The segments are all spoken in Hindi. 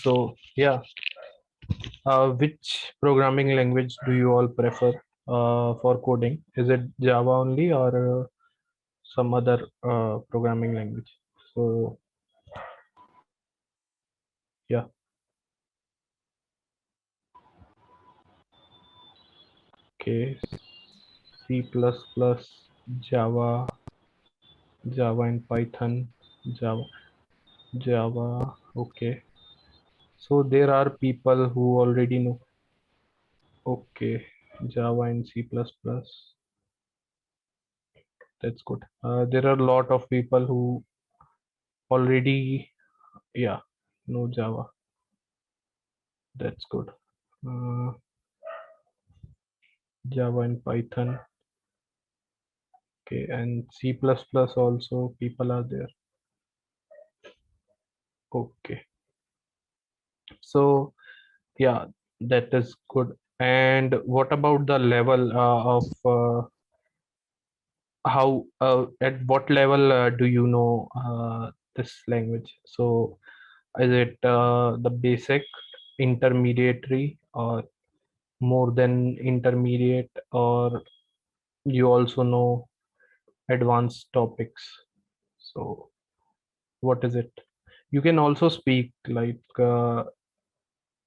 So yeah, which programming language do you all prefer for coding? Is it Java only or some other programming language? So yeah, okay, C++, Java, Java and Python, Java, Java. Okay, so there are people who already know. Okay, Java and C++. That's good. There are a lot of people who already, yeah, know Java. That's good. Uh, Java and Python. Okay, and C++ also people are there. Okay, so yeah, that is good. And what about the level of how at what level do you know this language? So is it the basic, intermediary, or more than intermediate, or you also know advanced topics? So what is it? You can also speak like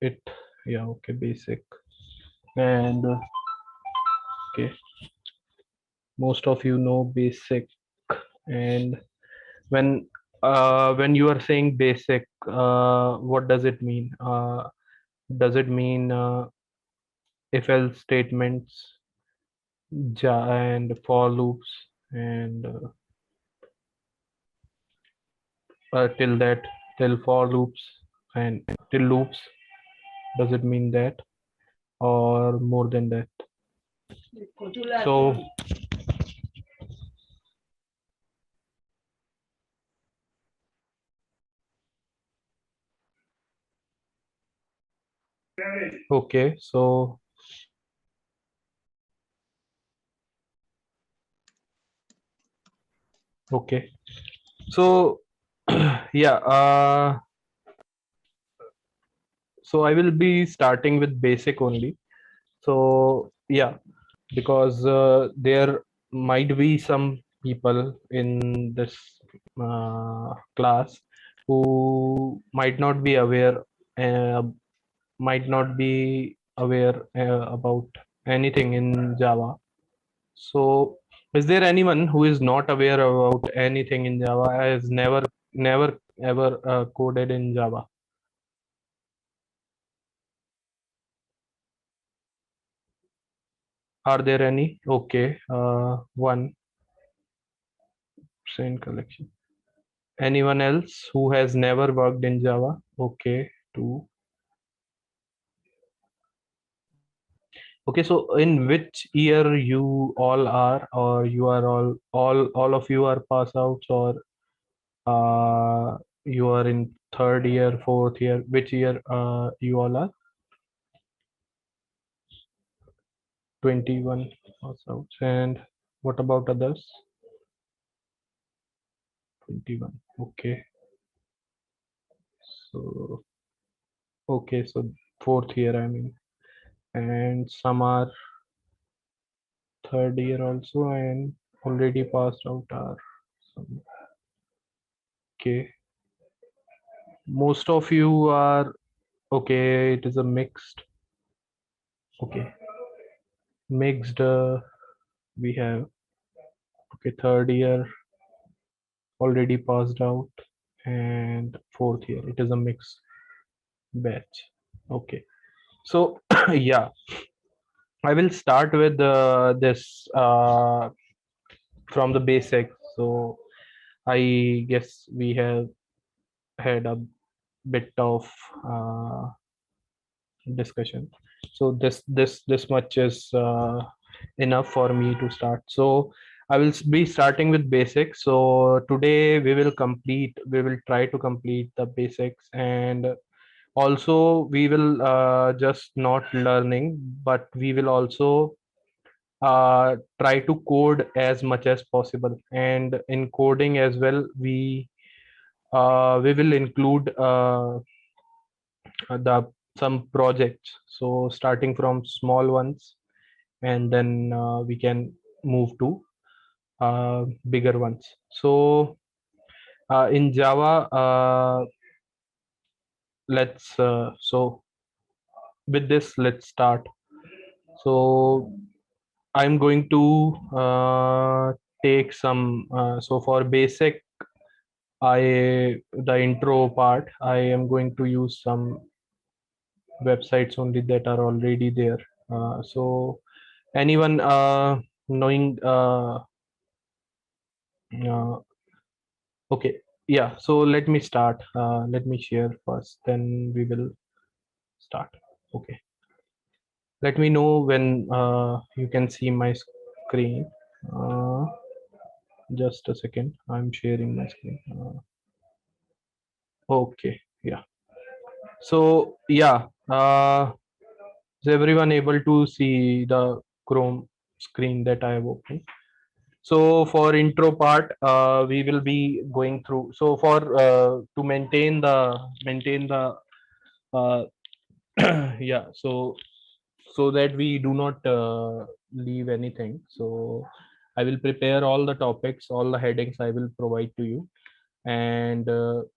it. Yeah, okay, basic. And okay, most of you know basic. And when you are saying basic, what does it mean? Does it mean if else statements, and for loops, and till that, till for loops and till loops? Does it mean that or more than that? So okay, so okay, so yeah, so I will be starting with basic only. So yeah, because there might be some people in this class who might not be aware about anything in Java. So is there anyone who is not aware about anything in Java, has never ever coded in Java? Are there any? Okay, one percent collection. Anyone else who has never worked in Java? Okay, two. Okay, so in which year you all are, or you are all of you are pass outs, or you are in third year, fourth year? Which year you all are? 21 pass outs. And what about others? 21. Okay, so okay, so fourth year, I mean, and some are third year also and already passed out are some. Okay, most of you are okay. It is a mixed. Okay, mixed. We have okay, third year already passed out and fourth year. It is a mixed batch. Okay, so yeah, I will start with this from the basics. So I guess we have had a bit of uh, discussion. So this much is enough for me to start. So I will be starting with basics. So today we will try to complete the basics, and also we will just not learning, but we will also try to code as much as possible. And in coding as well, we will include the some projects. So starting from small ones, and then we can move to bigger ones. So in Java, so with this, let's start. So I'm going to take some. So for basic, the intro part, I am going to use some websites only that are already there. So anyone knowing? Okay, yeah. So let me start. Let me share first, then we will start. Okay. Let me know when you can see my screen. Uh, just a second. I'm sharing my screen. Okay. Yeah. So yeah. Is everyone able to see the Chrome screen that I have opened? So for intro part, we will be going through. So for to maintain the uh, yeah. So that we do not leave anything. So I will prepare all the topics, all the headings I will provide to you, and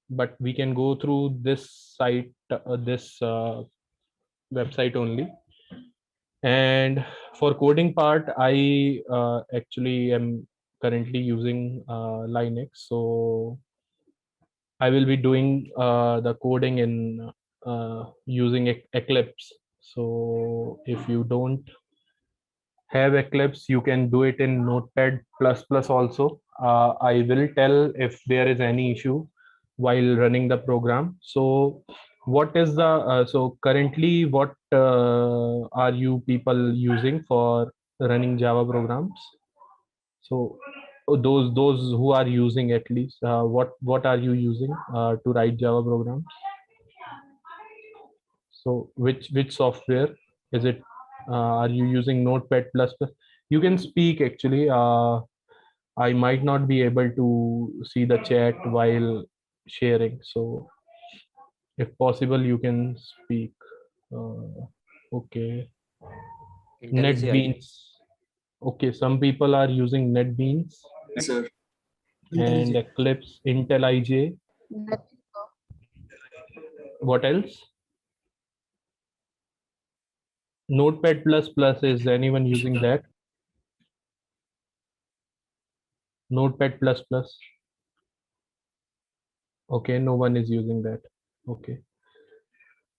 but we can go through this site, this website only. And for coding part, I actually am currently using Linux. So I will be doing the coding in using Eclipse. So if you don't have Eclipse, you can do it in Notepad++ also. I will tell if there is any issue while running the program. So what is the so currently what are you people using for running Java programs? So those who are using, at least what are you using to write Java programs? So which software is it? Are you using Notepad++? You can speak actually. I might not be able to see the chat while sharing. So if possible, you can speak. Okay. IntelliJ IO. NetBeans. Okay, some people are using NetBeans Sir. and IntelliJ. Eclipse, Intel IJ. What else? Notepad++. Is anyone using that? Notepad++. Okay, no one is using that. Okay.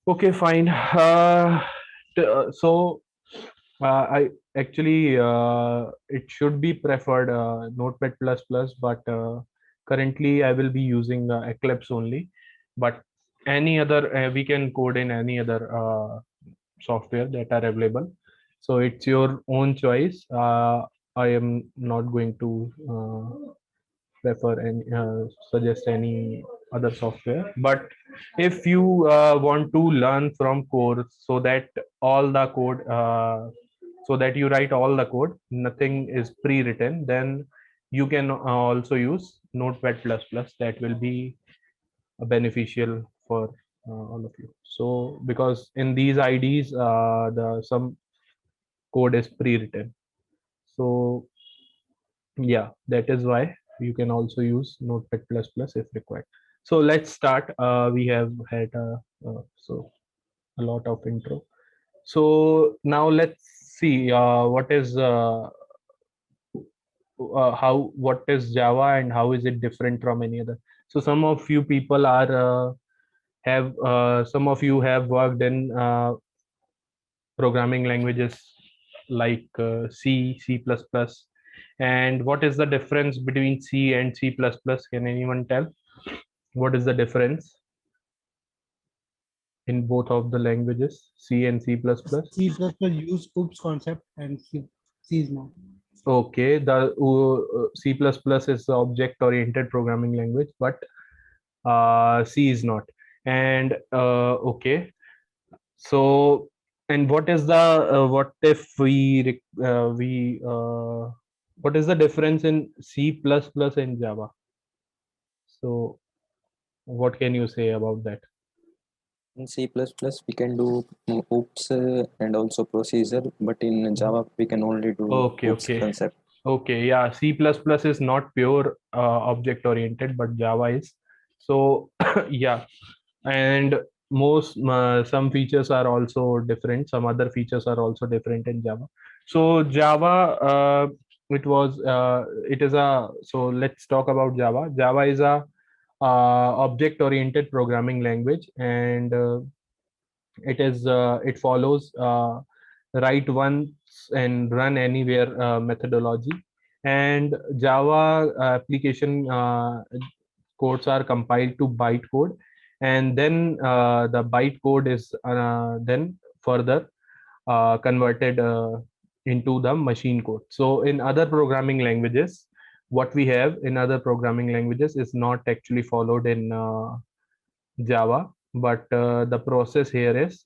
Okay, fine. So I actually it should be preferred Notepad++, but currently I will be using Eclipse only. But any other we can code in any other software that are available. So it's your own choice. I am not going to prefer and suggest any other software. But if you want to learn from code, so that all the code so that you write all the code, nothing is pre-written, then you can also use Notepad++. That will be beneficial for all of you. So because in these IDs the some code is pre-written. So yeah, that is why you can also use Notepad++ if required. So let's start. We have had so a lot of intro. So now let's see what is how what is Java and how is it different from any other. So some of you people are have some of you have worked in programming languages like C, C++. And what is the difference between C and C++? Can anyone tell? What is the difference in both of the languages, C and C++? C++ use OOPS concept and C is not. Okay, the C++ is the object-oriented programming language, but C is not. And okay, so and what is the what if what is the difference in C++ and Java? So what can you say about that? In C++, we can do oops and also procedure, but in Java, we can only do Okay, oops okay. concept. Okay, yeah, C++ is not pure object oriented, but Java is. So yeah, and some features are also different. Some other features are also different in Java. So Java, it is a. So let's talk about Java. Java is a object oriented programming language, and it follows write once and run anywhere methodology. And Java application codes are compiled to bytecode, and then the bytecode is then further converted into the machine code. So in other programming languages, what we have in other programming languages is not actually followed in Java, but the process here is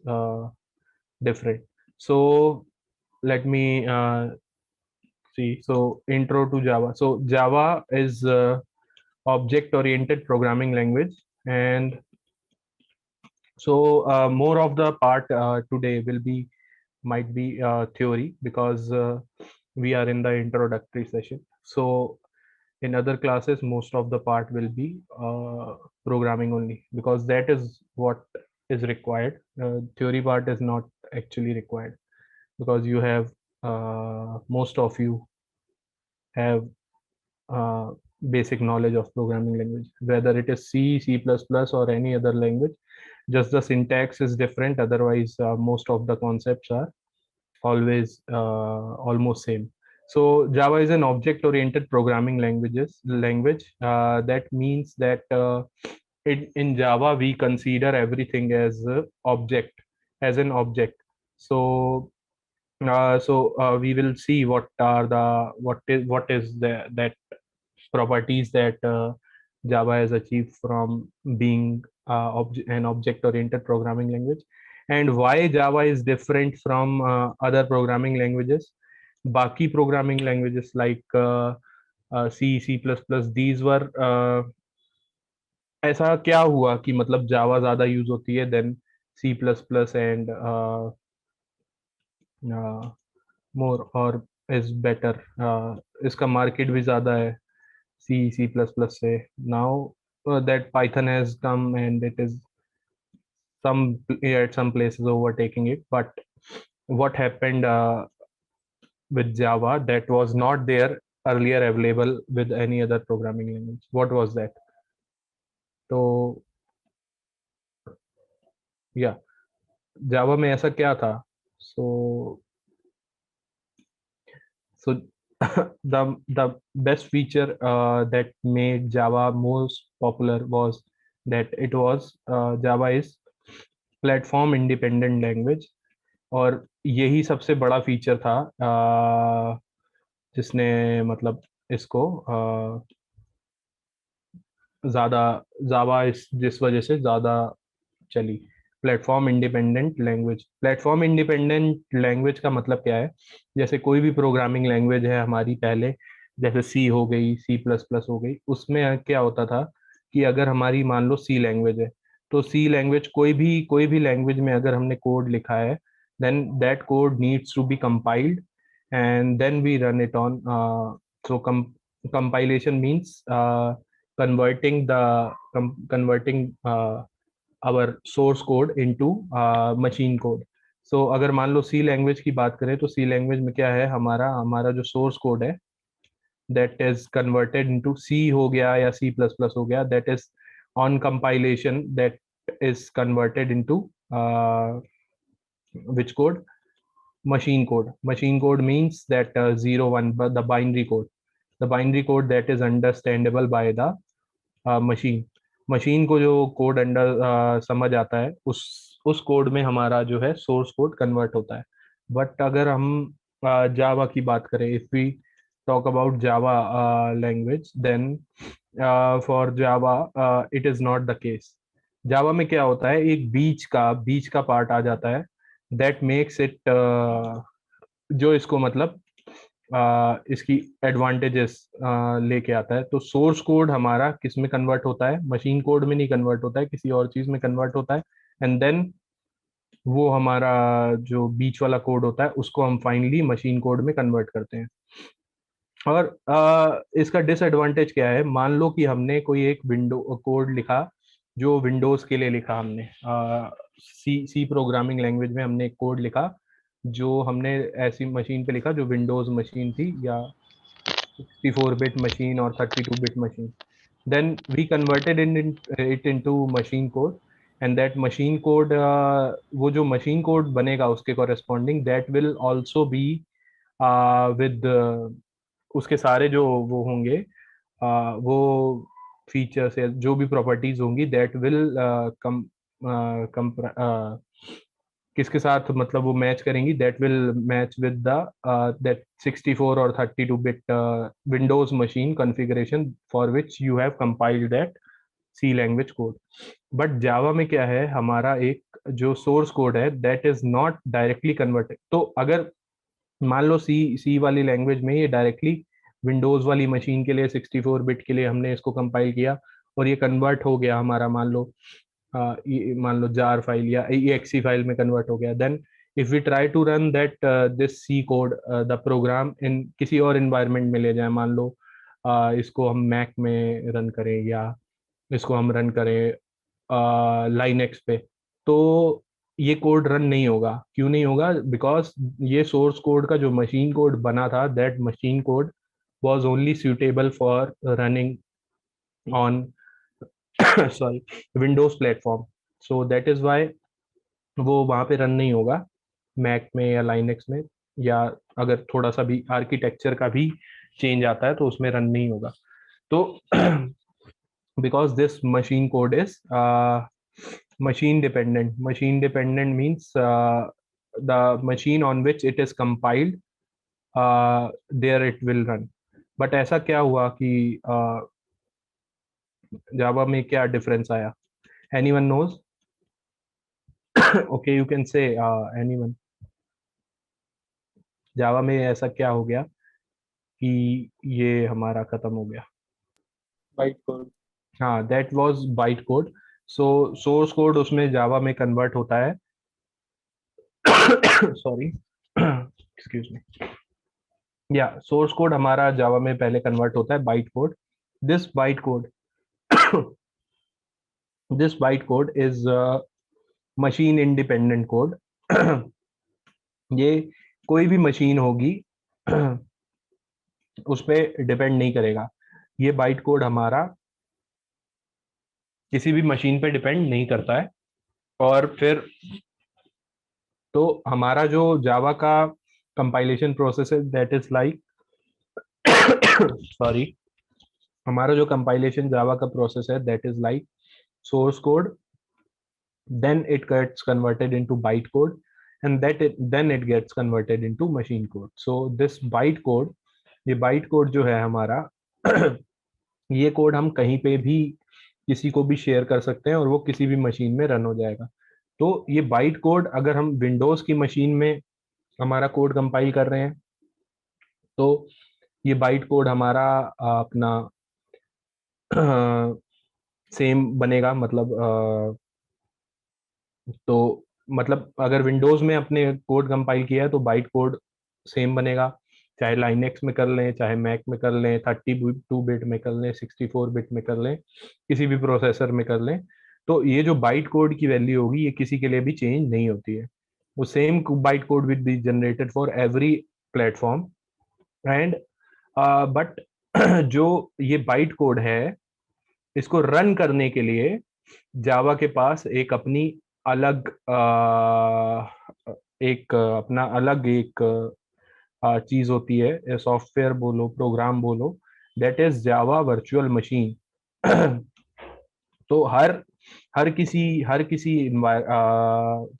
different. So let me see. So intro to Java. So Java is object-oriented programming language, and so more of the part today will be might be theory, because we are in the introductory session. So in other classes, most of the part will be programming only, because that is what is required. Theory part is not actually required, because you have most of you have uh, basic knowledge of programming language, whether it is C, C++, or any other language. Just the syntax is different. Otherwise, most of the concepts are always almost same. So Java is an object-oriented programming language. That means that in Java we consider everything as an object. So we will see what is that properties that Java has achieved from being an object-oriented programming language, and why Java is different from other programming languages. Baki programming languages like C, C++, these were ऐसा क्या हुआ कि मतलब जावा ज्यादा यूज होती है then C plus plus and more और इज बेटर, इसका मार्केट भी ज्यादा है C plus plus say. Now that Python has come and it is at some places overtaking it. But what happened with Java that was not there earlier available with any other programming language? What was that? So yeah, Java में ऐसा क्या था? So the best feature that made Java most popular was that Java is platform independent language. और यही सबसे बड़ा फीचर था जिसने मतलब इसको ज्यादा जावा इस जिस वजह से ज्यादा चली। प्लेटफॉर्म इंडिपेंडेंट लैंग्वेज का मतलब क्या है? जैसे कोई भी प्रोग्रामिंग लैंग्वेज है हमारी पहले, जैसे सी हो गई, सी प्लस प्लस हो गई, उसमें क्या होता था कि अगर हमारी मान लो सी लैंग्वेज है, तो सी लैंग्वेज कोई भी लैंग्वेज में अगर हमने कोड लिखा है, then that code needs to be compiled and then we run it on so compilation means converting our source code into machine code. So अगर मान लो सी लैंग्वेज की बात करें, तो सी लैंग्वेज में क्या है, हमारा हमारा जो सोर्स कोड है that is converted into C हो गया या C++ हो गया, that is on compilation that is converted into which code? Machine code means that 0 1, but the binary code that is understandable by the machine को जो कोड अंडर समझ आता है, उस कोड में हमारा जो है सोर्स कोड कन्वर्ट होता है. बट अगर हम जावा की बात करें, if we talk about Java language, then for Java it is not the case. Java में क्या होता है, एक बीच का पार्ट आ जाता है दैट मेक्स इट जो इसको मतलब इसकी एडवांटेजेस लेके आता है. तो सोर्स कोड हमारा किस में कन्वर्ट होता है? मशीन कोड में नहीं कन्वर्ट होता है, किसी और चीज में कन्वर्ट होता है, एंड देन वो हमारा जो बीच वाला कोड होता है उसको हम फाइनली मशीन कोड में कन्वर्ट करते हैं। और इसका डिसएडवांटेज क्या है, मान लो कि हमने कोई एक विंडो कोड लिखा जो विंडोज के लिए लिखा हमने, सी प्रोग्रामिंग लैंग्वेज में हमने एक कोड लिखा जो हमने ऐसी मशीन पे लिखा जो विंडोज मशीन थी या 64 बिट मशीन और 32 bit machine. then we converted it into machine code, and that machine code, वो जो machine code बनेगा उसके corresponding, that will also be with उसके सारे जो वो होंगे, वो फीचर्स या जो भी प्रॉपर्टीज होंगी दैट विल कम कम किसके साथ मतलब वो मैच करेंगी, that will match with the that 64 और 32 bit Windows machine configuration for which you have compiled that C language code. But Java में क्या है, हमारा एक जो सोर्स कोड है that is not directly converted. तो अगर मान लो सी वाली लैंग्वेज में ये डायरेक्टली विंडोज वाली मशीन के लिए 64 बिट के लिए हमने इसको कंपाइल किया और ये कन्वर्ट हो गया हमारा, मान लो जार फाइल या exe फाइल में कन्वर्ट हो गया, then if we try to run that this C code the program in किसी और इन्वायरमेंट में ले जाए, मान लो इसको हम मैक में रन करें या इसको हम रन करें लाइनेक्स पे, तो ये कोड रन नहीं होगा। क्यों नहीं होगा? बिकॉज ये सोर्स कोड का जो मशीन कोड बना था, that machine code was only suitable for running on sorry Windows platform. So that is why वो वहाँ पे रन नहीं होगा मैक में या लाइनेक्स में, या अगर थोड़ा सा भी आर्किटेक्चर का भी चेंज आता है तो उसमें रन नहीं होगा। तो because this machine code is machine dependent means the machine on which it is compiled, there it will run। but ऐसा क्या हुआ कि जावा में क्या डिफरेंस आया? anyone knows? okay, you can say anyone। जावा में ऐसा क्या हो गया कि ये हमारा खत्म हो गया? Byte code. हाँ, that was byte code. So source code उसमें जावा में कन्वर्ट होता है सॉरी एक्सक्यूज मी, या सोर्स कोड हमारा जावा में पहले कन्वर्ट होता है byte code. This byte code this bite code is machine independent code. ये कोई भी मशीन होगी उस पर डिपेंड नहीं करेगा। ये बाइट कोड हमारा किसी भी मशीन पे डिपेंड नहीं करता है। और फिर तो हमारा जो जावा का कंपाइलेशन प्रोसेस है दैट इज लाइक सॉरी, हमारा जो कंपाइलेशन जावा का प्रोसेस है that is like source code, then it gets converted into bytecode, and then it gets converted into machine code। so this bytecode, ये bytecode जो है हमारा ये कोड हम कहीं पे भी किसी को भी शेयर कर सकते हैं और वो किसी भी मशीन में रन हो जाएगा। तो ये बाइट कोड अगर हम विंडोज की मशीन में हमारा कोड कंपाइल कर रहे हैं तो ये बाइट कोड हमारा अपना सेम बनेगा, मतलब तो मतलब अगर विंडोज में अपने कोड कंपाइल किया है तो बाइट कोड सेम बनेगा, चाहे लाइनेक्स में कर लें, चाहे मैक में कर लें, 32 बिट में कर लें, 64 बिट में कर लें, किसी भी प्रोसेसर में कर लें। तो ये जो बाइट कोड की वैल्यू होगी ये किसी के लिए भी चेंज नहीं होती है। वो same byte code will be generated for every platform. And but जो ये बाइट कोड है इसको रन करने के लिए जावा के पास एक अपनी अलग एक अपना अलग एक चीज होती है, सॉफ्टवेयर बोलो, प्रोग्राम बोलो, that is Java virtual machine. तो हर किसी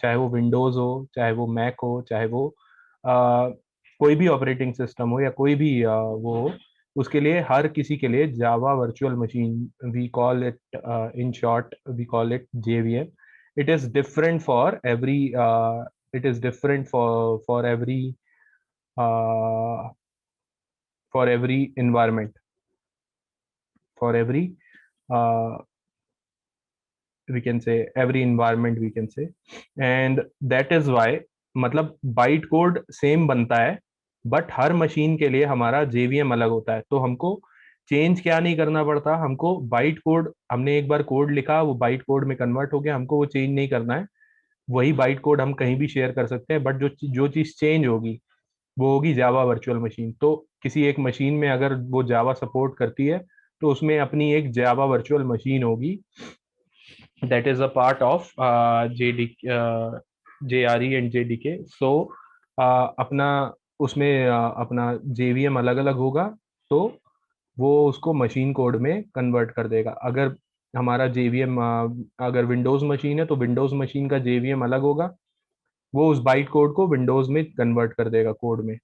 चाहे वो विंडोज हो, चाहे वो मैक हो, चाहे वो कोई भी ऑपरेटिंग सिस्टम हो या कोई भी वो हो, उसके लिए हर किसी के लिए Java virtual machine, we call it in short we call it JVM। it is different for every it is different uh, for every environment, for every uh, we can say every environment we can say, and that is why मतलब बाइट कोड सेम बनता है बट हर मशीन के लिए हमारा JVM अलग होता है। तो हमको चेंज क्या नहीं करना पड़ता, हमको बाइट कोड, हमने एक बार कोड लिखा वो बाइट कोड में कन्वर्ट हो गया, हमको वो चेंज नहीं करना है। वही बाइट कोड हम कहीं भी शेयर कर सकते हैं, बट जो चीज चेंज होगी वो होगी जावा वर्चुअल मशीन। तो किसी एक मशीन में अगर वो जावा सपोर्ट करती है तो उसमें अपनी एक जावा वर्चुअल मशीन होगी, that is a part of JRE and JDK। so अपना उसमें अपना JVM अलग अलग होगा, तो वो उसको मशीन कोड में कन्वर्ट कर देगा। अगर हमारा JVM अगर विंडोज मशीन है तो विंडोज मशीन का JVM अलग होगा, वो उस बाइट कोड को विंडोज में कन्वर्ट कर देगा कोड में।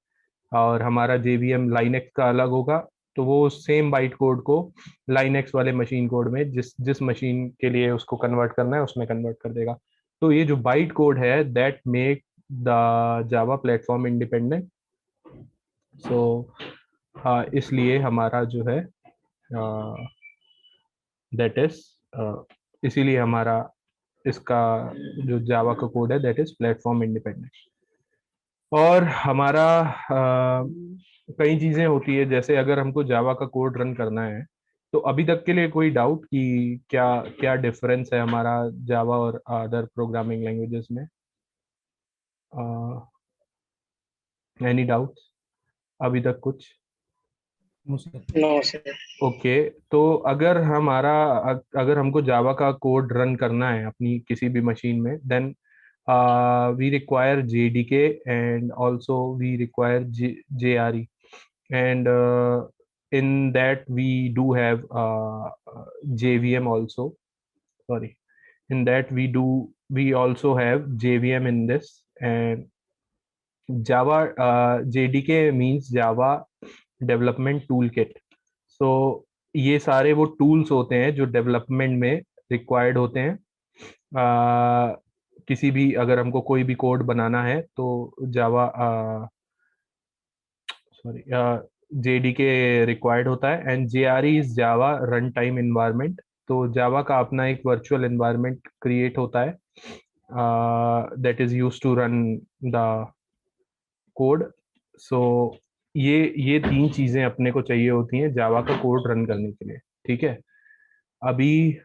और हमारा JVM लाइनेक्स का अलग होगा, तो वो सेम बाइट कोड को लाइनेक्स वाले मशीन कोड में जिस जिस मशीन के लिए उसको कन्वर्ट करना है उसमें कन्वर्ट कर देगा। तो ये जो बाइट कोड है that make the Java platform independent. So इसलिए हमारा जो है दैट इज इसीलिए हमारा इसका जो जावा का कोड है दैट इज प्लेटफॉर्म इंडिपेंडेंट। और हमारा कई चीजें होती है, जैसे अगर हमको जावा का कोड रन करना है, तो अभी तक के लिए कोई डाउट कि क्या क्या डिफरेंस है हमारा जावा और अदर प्रोग्रामिंग लैंग्वेजेस में? एनी डाउट अभी तक कुछ? No, sir. No, sir. Okay तो अगर हमको जावा का कोड रन करना है अपनी किसी भी मशीन में, then we require JDK and also we require JRE, and in that we do have JVM also. Sorry, in that we also have JVM in this, and Java JDK means Java Development Toolkit। so ये सारे वो टूल्स होते हैं जो डेवलपमेंट में रिक्वायर्ड होते हैं। किसी भी अगर हमको कोई भी कोड बनाना है तो जावा सॉरी JDK रिक्वायर्ड होता है, and JRE is Java run time environment. तो जावा का अपना एक वर्चुअल इन्वायरमेंट क्रिएट होता है that is use to run the code. So ये तीन चीजें अपने को चाहिए होती हैं जावा का कोड रन करने के लिए, ठीक है। अभी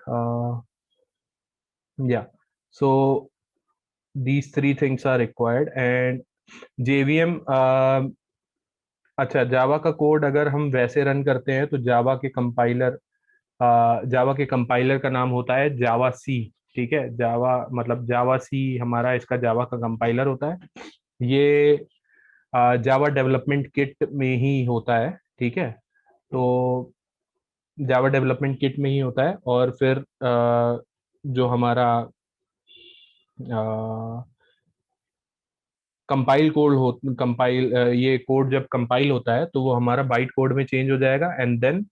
या सो these three things are required, and JVM अच्छा जावा का कोड अगर हम वैसे रन करते हैं तो जावा के कंपाइलर का नाम होता है जावा सी, ठीक है। जावा मतलब जावा सी हमारा इसका जावा का कंपाइलर होता है। ये जावा डेवलपमेंट किट में ही होता है, ठीक है। तो जावा डेवलपमेंट किट में ही होता है, और फिर जो हमारा ये कोड जब कंपाइल होता है तो वो हमारा बाइट कोड में चेंज हो जाएगा, and then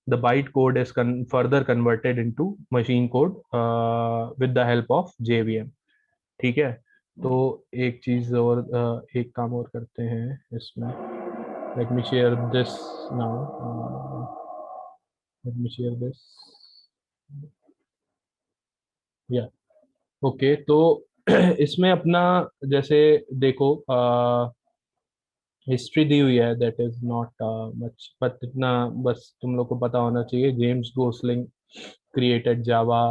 the byte code is further converted into machine code with the help of JVM, ठीक है। तो एक चीज और एक काम और करते हैं इसमें। Late me share this now, late me share this या ओके। तो इसमें अपना जैसे देखो हिस्ट्री दी हुई है, that is not much, but इतना बस तुम लोग को पता होना चाहिए। जेम्स गोसलिंग क्रिएटेड जावा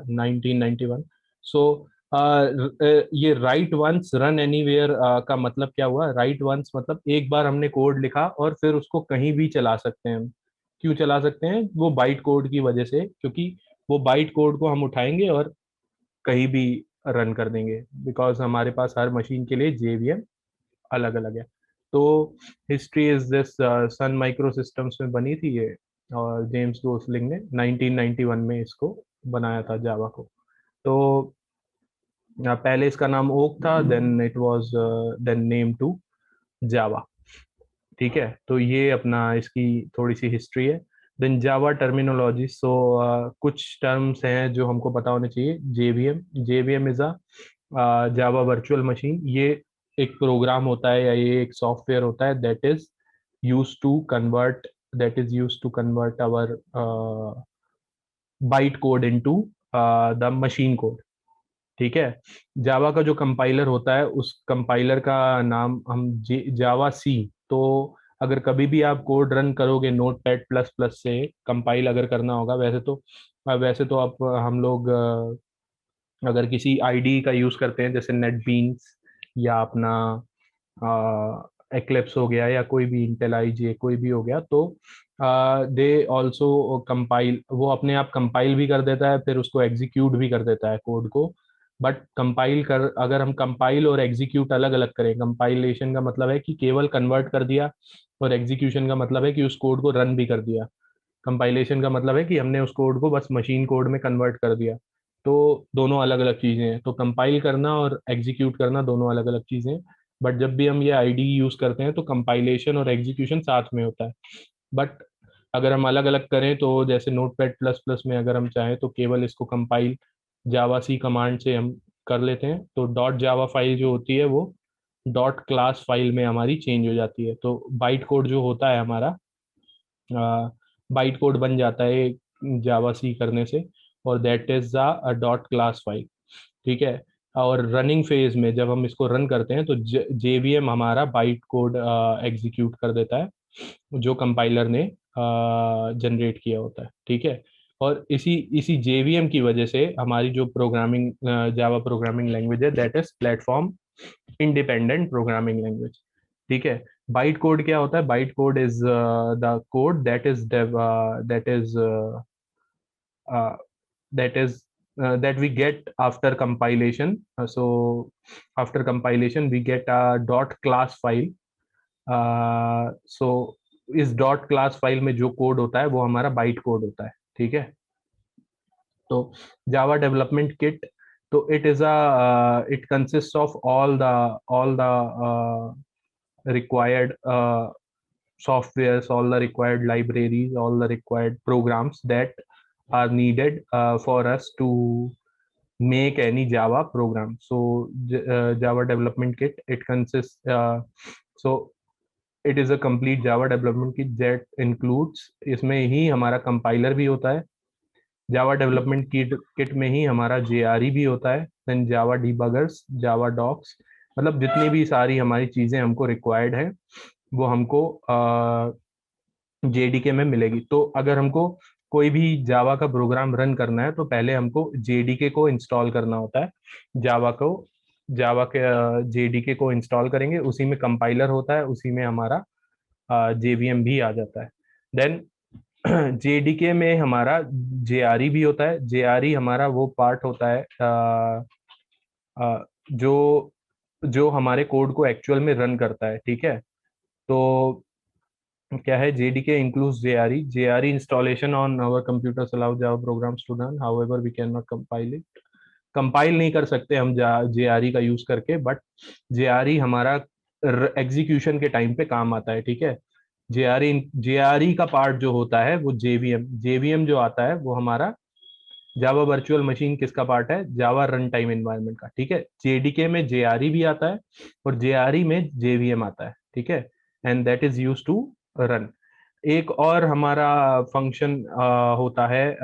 1991। सो ये राइट वंस रन एनीवेयर का मतलब क्या हुआ? राइट वंस मतलब एक बार हमने कोड लिखा और फिर उसको कहीं भी चला सकते हैं हम। क्यों चला सकते हैं? वो बाइट कोड की वजह से, क्योंकि वो बाइट कोड को हम उठाएंगे और कहीं भी रन कर देंगे, बिकॉज हमारे पास हर मशीन के लिए JVM अलग अलग है। तो history is this Sun Microsystems में बनी थी ये, और जेम्स गोसलिंग ने 1991 में इसको बनाया था जावा को। तो पहले इसका नाम ओक था, then it was then name to Java, ठीक है। तो ये अपना इसकी थोड़ी सी हिस्ट्री है। Then Java terminology. सो कुछ टर्म्स हैं जो हमको पता होने चाहिए। JVM is a Java virtual machine. ये एक प्रोग्राम होता है या ये एक सॉफ्टवेयर होता है that is use to convert our byte code into the machine code. ठीक है, जावा का जो कंपाइलर होता है उस कंपाइलर का नाम हम जावा सी। तो अगर कभी भी आप कोड रन करोगे नोट पैड प्लस प्लस से कंपाइल अगर करना होगा, वैसे तो आप हम लोग अगर किसी आईडी का यूज करते हैं जैसे नेटबीन्स या अपना एक्लिप्स हो गया या कोई भी इंटेल आईजे कोई भी हो गया, तो दे ऑल्सो कंपाइल, वो अपने आप कंपाइल भी कर देता है, फिर उसको एग्जीक्यूट भी कर देता है कोड को। बट कंपाइल कर, अगर हम कंपाइल और एग्जीक्यूट अलग अलग करें, कंपाइलेशन का मतलब है कि केवल कन्वर्ट कर दिया, और एग्जीक्यूशन का मतलब है कि उस कोड को रन भी कर दिया। कंपाइलेशन का मतलब है कि हमने उस कोड को बस मशीन कोड में कन्वर्ट कर दिया। तो दोनों अलग अलग चीज़ें हैं, तो कंपाइल करना और एग्जीक्यूट करना दोनों अलग अलग चीज़ें हैं। बट जब भी हम ये आईडी यूज़ करते हैं तो कंपाइलेशन और एग्जीक्यूशन साथ में होता है। बट अगर हम अलग अलग करें तो जैसे नोटपैड प्लस प्लस में अगर हम चाहें तो केवल इसको कंपाइल जावा सी कमांड से हम कर लेते हैं, तो डॉट जावा फाइल जो होती है वो डॉट क्लास फाइल में हमारी चेंज हो जाती है। तो बाइट कोड जो होता है हमारा, बाइट कोड बन जाता है जावा सी करने से, और that is a dot class file. ठीक है, और रनिंग फेज में जब हम इसको रन करते हैं तो जेवीएम हमारा बाइट कोड एग्जीक्यूट कर देता है जो कंपाइलर ने जनरेट किया होता है। ठीक है, और इसी इसी जेवीएम की वजह से हमारी जो प्रोग्रामिंग जावा प्रोग्रामिंग लैंग्वेज है that is platform independent programming language. ठीक है, बाइट कोड क्या होता है? Bite code is the code that is that is that we get after compilation. So after compilation we get a dot class file. So इस डॉट क्लास फाइल में जो कोड होता है वो हमारा बाइट कोड होता है। ठीक है, तो जावा डेवलपमेंट किट, तो it consist of all the required softwares, all the required libraries, all the required programs that are needed for us to make any Java program. So Java development kit, it consists, so it is a complete Java development kit that includes, इसमें ही हमारा कंपाइलर भी होता है, जावा डेवलपमेंट किट में ही हमारा जेआरई भी होता है, देन जावा डिबगर्स, जावा डॉक्स, मतलब जितनी भी सारी हमारी चीजें हमको रिक्वायर्ड है वो हमको जेडीके में मिलेगी। तो अगर हमको कोई भी जावा का प्रोग्राम रन करना है तो पहले हमको जेडीके को इंस्टॉल करना होता है। जावा के जेडीके को इंस्टॉल करेंगे, उसी में कंपाइलर होता है, उसी में हमारा जेवीएम भी आ जाता है। देन जेडीके में हमारा जेआरई भी होता है। जेआरई हमारा वो पार्ट होता है जो जो हमारे कोड को एक्चुअल में रन करता है। ठीक है, तो क्या है, JDK includes JRE, JRE installation on our computers allow Java programs to run, however we can not compile it. Compile नहीं कर सकते हम जेआरई का यूज करके, बट जेआरई हमारा एग्जीक्यूशन के टाइम पे काम आता है। ठीक है, जेआरई का पार्ट जो होता है वो जेवीएम जो आता है वो हमारा जावा वर्चुअल मशीन किसका पार्ट है? जावा रन टाइम एनवायरनमेंट का। ठीक है, जेडीके में जेआरई भी आता है और जेआरई में जेवीएम आता है। ठीक है, and that is use to run. एक और हमारा फंक्शन होता है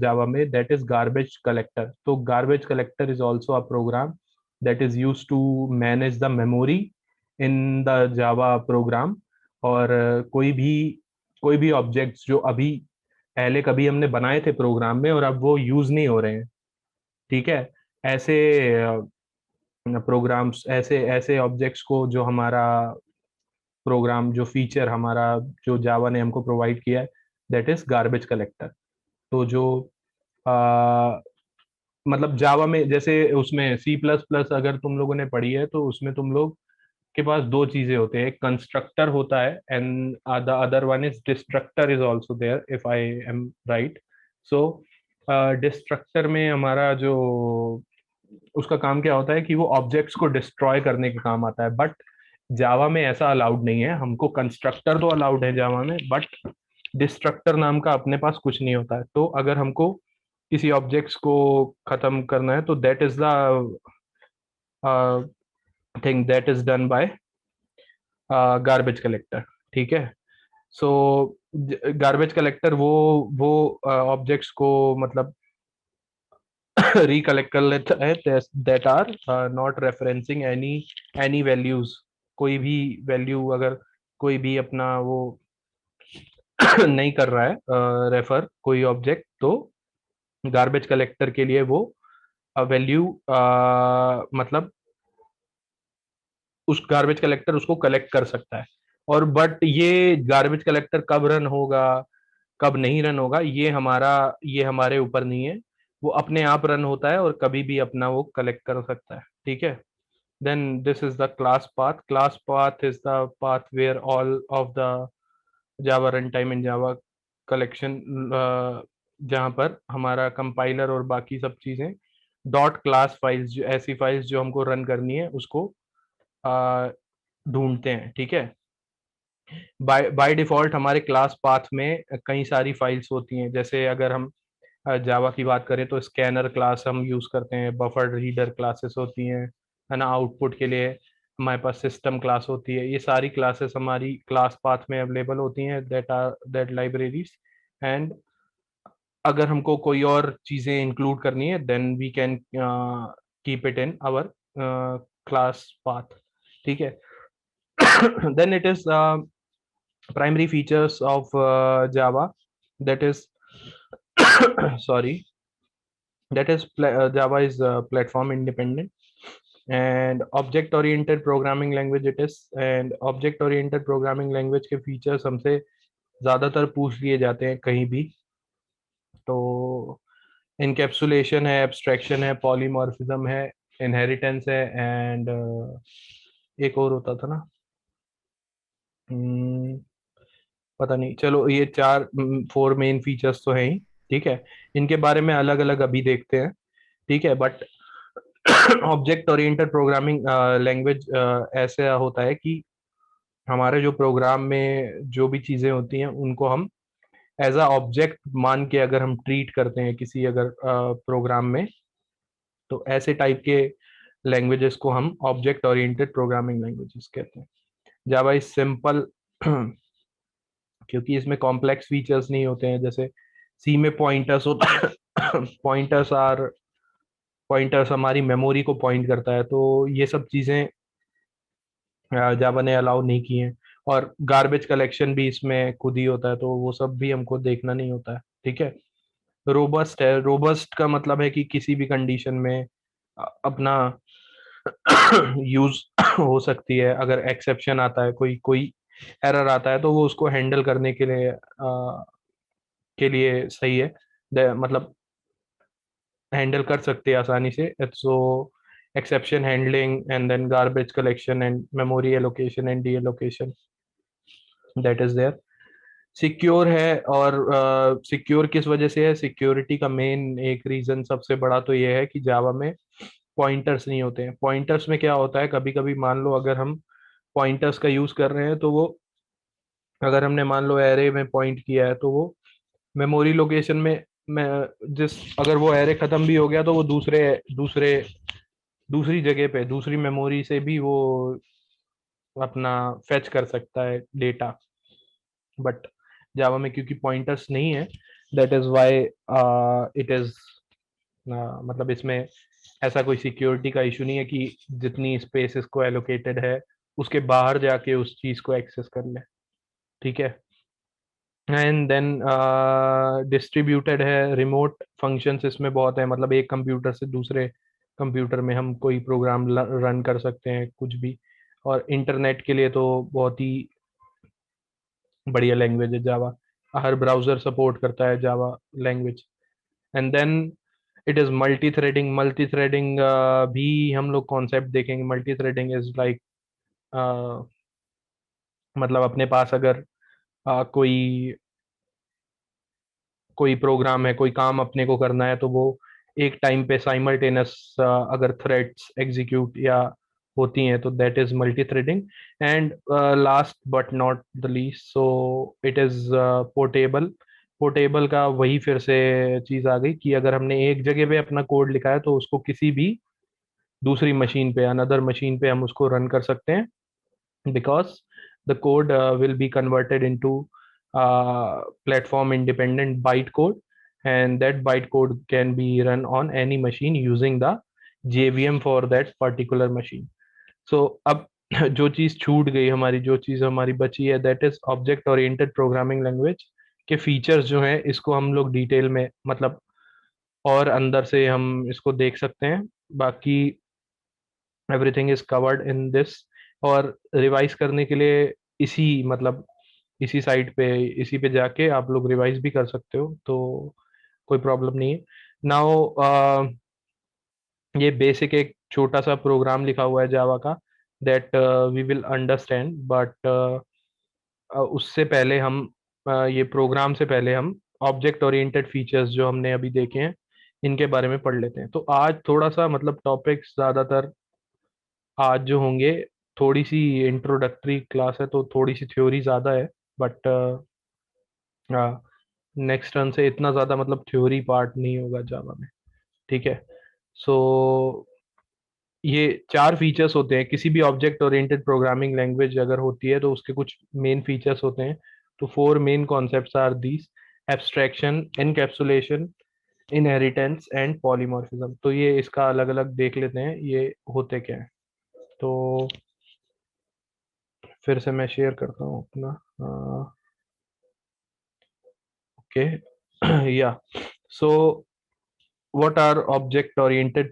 जावा में, दैट इज गार्बेज कलेक्टर। तो garbage collector is also a program that is use to manage the memory in the Java program. और कोई भी ऑब्जेक्ट्स जो अभी पहले कभी हमने बनाए थे प्रोग्राम में और अब वो यूज नहीं हो रहे हैं, ठीक है, ऐसे प्रोग्राम्स, ऐसे ऐसे ऑब्जेक्ट्स को जो हमारा प्रोग्राम, जो फीचर हमारा जो जावा ने हमको प्रोवाइड किया है दैट इज गार्बेज कलेक्टर। तो जो आ, मतलब जावा में जैसे उसमें सी प्लस प्लस अगर तुम लोगों ने पढ़ी है तो उसमें तुम लोग के पास दो चीजें होते हैं, एक कंस्ट्रक्टर होता है and the other one is destructor is also there if I am right. So destructor में हमारा जो उसका काम क्या होता है कि वो ऑब्जेक्ट्स को डिस्ट्रॉय करने के काम आता है, बट जावा में ऐसा अलाउड नहीं है। हमको कंस्ट्रक्टर तो अलाउड है जावा में, बट डिस्ट्रक्टर नाम का अपने पास कुछ नहीं होता है। तो अगर हमको किसी ऑब्जेक्ट्स को खत्म करना है तो that is the thing that is done by garbage collector. ठीक है, सो गार्बेज कलेक्टर वो ऑब्जेक्ट्स को मतलब रिकलेक्ट कर लेता है that are not referencing any values. कोई भी वैल्यू अगर कोई भी अपना वो नहीं कर रहा है रेफर कोई ऑब्जेक्ट, तो गार्बेज कलेक्टर के लिए वो वैल्यू मतलब उस गार्बेज कलेक्टर उसको कलेक्ट कर सकता है। और बट ये गार्बेज कलेक्टर कब रन होगा कब नहीं रन होगा ये हमारे ऊपर नहीं है। वो अपने आप रन होता है और कभी भी अपना वो कलेक्ट कर सकता है, ठीक है। Then this is the class path is the path where all of the Java run time in Java collection, जहाँ पर हमारा कंपाइलर और बाकी सब चीज़ें डॉट क्लास फाइल्स, जो ऐसी फाइल्स जो हमको रन करनी है उसको ढूंढते हैं, ठीक है। बाय डिफॉल्ट हमारे क्लास पाथ में कई सारी फाइल्स होती हैं। जैसे अगर हम जावा की बात करें तो स्कैनर क्लास हम यूज करते हैं, बफर रीडर क्लासेस होती हैं, है ना। आउटपुट के लिए हमारे पास सिस्टम क्लास होती है। ये सारी क्लासेस हमारी क्लास पाथ में अवेलेबल होती हैं, दैट लाइब्रेरीज। एंड अगर हमको कोई और चीजें इंक्लूड करनी है then we can keep it in our class path, ठीक है। then it is primary features of Java, that is sorry, Java is platform independent and object oriented programming language it is। and object oriented programming language के features हमसे ज़्यादातर पूछ लिए जाते हैं कहीं भी। तो इनकेप्सुलेशन है, एब्स्ट्रैक्शन है, पॉलीमॉर्फिज्म है, इनहेरिटेंस है, एंड एक और होता था ना, पता नहीं, चलो ये 4 मेन फीचर्स तो हैं ही, ठीक है। इनके बारे में अलग अलग अभी देखते हैं, ठीक है। But object oriented programming language ऐसे होता है कि हमारे जो प्रोग्राम में जो भी चीज़ें होती हैं उनको हम एज अ ऑब्जेक्ट मान के अगर हम ट्रीट करते हैं किसी अगर प्रोग्राम में, तो ऐसे टाइप के लैंग्वेजेस को हम ऑब्जेक्ट ओरिएंटेड प्रोग्रामिंग लैंग्वेजेस कहते हैं। जावा इज सिंपल क्योंकि इसमें कॉम्प्लेक्स फीचर्स नहीं होते हैं। जैसे सी में पॉइंटर्स होता है पॉइंटर्स हमारी मेमोरी को पॉइंट करता है, तो ये सब चीज़ें जावा ने अलाउ नहीं की हैं। और गार्बेज कलेक्शन भी इसमें खुद ही होता है, तो वो सब भी हमको देखना नहीं होता है, ठीक है। रोबस्ट है, रोबस्ट का मतलब है कि किसी भी कंडीशन में अपना यूज हो सकती है। अगर एक्सेप्शन आता है, कोई कोई एरर आता है, तो वो उसको हैंडल करने के लिए सही है। मतलब हैंडल कर सकते हैं आसानी से। So exception handling and then garbage collection and memory allocation and deallocation, that is there. Secure है, और सिक्योर किस वजह से है? सिक्योरिटी का मेन एक रीजन सबसे बड़ा तो ये है कि जावा में पॉइंटर्स नहीं होते हैं। पॉइंटर्स में क्या होता है, कभी कभी मान लो अगर हम पॉइंटर्स का यूज कर रहे हैं, तो वो अगर हमने मान लो एरे में पॉइंट किया है, तो वो मेमोरी लोकेशन में जिस अगर वो एरे खत्म भी हो गया, तो वो दूसरे दूसरे दूसरी जगह पे दूसरी मेमोरी से भी वो अपना फेच कर सकता है डेटा। बट जावा में क्योंकि पॉइंटर्स नहीं है, that is why it is मतलब इसमें ऐसा कोई सिक्योरिटी का इशू नहीं है कि जितनी स्पेस इसको एलोकेटेड है उसके बाहर जाके उस चीज को एक्सेस कर ले, ठीक है। एंड देन डिस्ट्रीब्यूटेड है, रिमोट फंक्शंस इसमें बहुत है। मतलब एक कंप्यूटर से दूसरे कंप्यूटर में हम कोई प्रोग्राम रन कर सकते हैं कुछ भी। और इंटरनेट के लिए तो बहुत ही बढ़िया लैंग्वेज है जावा। हर ब्राउजर सपोर्ट करता है Java language. And then it is multi threading भी हम लोग कॉन्सेप्ट देखेंगे। मल्टी थ्रेडिंग इज लाइक मतलब अपने पास अगर कोई कोई प्रोग्राम है, कोई काम अपने को करना है, तो वो एक टाइम पे साइमल्टेनियस अगर थ्रेड्स एग्जीक्यूट या होती हैं, तो that is multi threading. And last but not the least, so it is portable. Portable का वही फिर से चीज आ गई कि अगर हमने एक जगह पे अपना कोड लिखा है, तो उसको किसी भी दूसरी मशीन पे, अनदर मशीन पे हम उसको रन कर सकते हैं, because the code will be converted into platform independent bytecode, and that bytecode can be run on any machine using the JVM for that particular machine. So अब जो चीज छूट गई हमारी, जो चीज हमारी बची है, that is object oriented programming language के फीचर्स जो हैं, इसको हम लोग डिटेल में मतलब और अंदर से हम इसको देख सकते हैं। बाकी everything is covered in this, और रिवाइज करने के लिए इसी मतलब इसी साइट पे, इसी पे जाके आप लोग रिवाइज भी कर सकते हो, तो कोई प्रॉब्लम नहीं है। नाउ ये बेसिक एक छोटा सा प्रोग्राम लिखा हुआ है जावा का, that we will understand, but उससे पहले हम ये प्रोग्राम से पहले हम ऑब्जेक्ट ओरिएंटेड फीचर्स जो हमने अभी देखे हैं इनके बारे में पढ़ लेते हैं। तो आज थोड़ा सा मतलब टॉपिक्स ज़्यादातर आज जो होंगे, थोड़ी सी इंट्रोडक्टरी क्लास है तो थोड़ी सी थ्योरी ज़्यादा है, बट नेक्स्ट टर्न से इतना ज़्यादा मतलब थ्योरी पार्ट नहीं होगा जावा में, ठीक है। सो ये 4 फीचर्स होते हैं किसी भी ऑब्जेक्ट ओरिएंटेड प्रोग्रामिंग लैंग्वेज अगर होती है तो उसके कुछ मेन फीचर्स होते हैं। तो 4 main concepts are these: abstraction, encapsulation, inheritance and polymorphism. तो ये इसका अलग अलग देख लेते हैं ये होते क्या है। तो फिर से मैं शेयर करता हूँ अपना, ओके या सो what are object oriented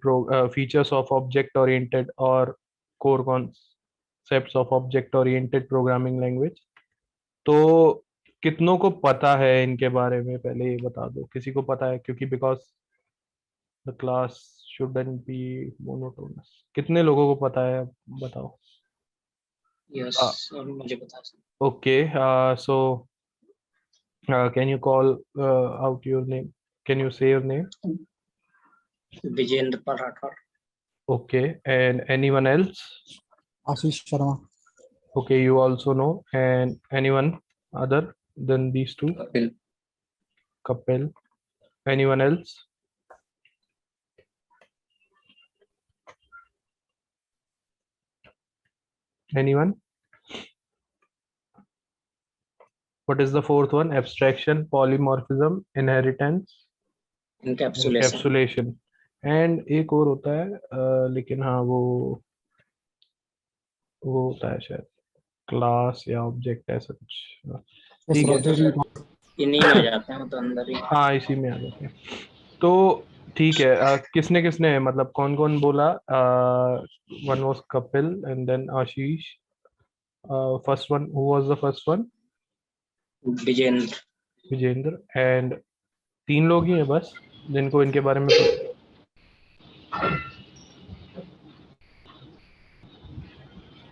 features of object oriented or core concepts of object oriented programming language? तो कितनों को पता है इनके बारे में, पहले ये बता दो किसी को पता है, क्योंकि because the class shouldn't be monotonous. कितने लोगों को पता है, बताओ। यस सर, मुझे पता है sir. Okay, so can you call out your name, can you say your name? Vijendra Parathar. Okay, and anyone else? Ashish Sharma. Okay, you also know. And anyone other than these two? Kapil. Kapil. Anyone else? Anyone? What is the fourth one? Abstraction, polymorphism, inheritance, encapsulation. encapsulation. And एक और होता है, लेकिन हाँ वो होता है शायद क्लास या ऑब्जेक्ट, ऐसा कुछ। ठीक है, इन्हीं में आ जाते हैं तो अंदर ही। हाँ इसी में आ जाते हैं। तो ठीक है, किसने किसने मतलब कौन कौन बोला? One was Kapil and then Ashish. First one, who was the first one? Vijendra. Vijendra. And 3 लोग ही हैं बस जिनको इनके बारे में पता।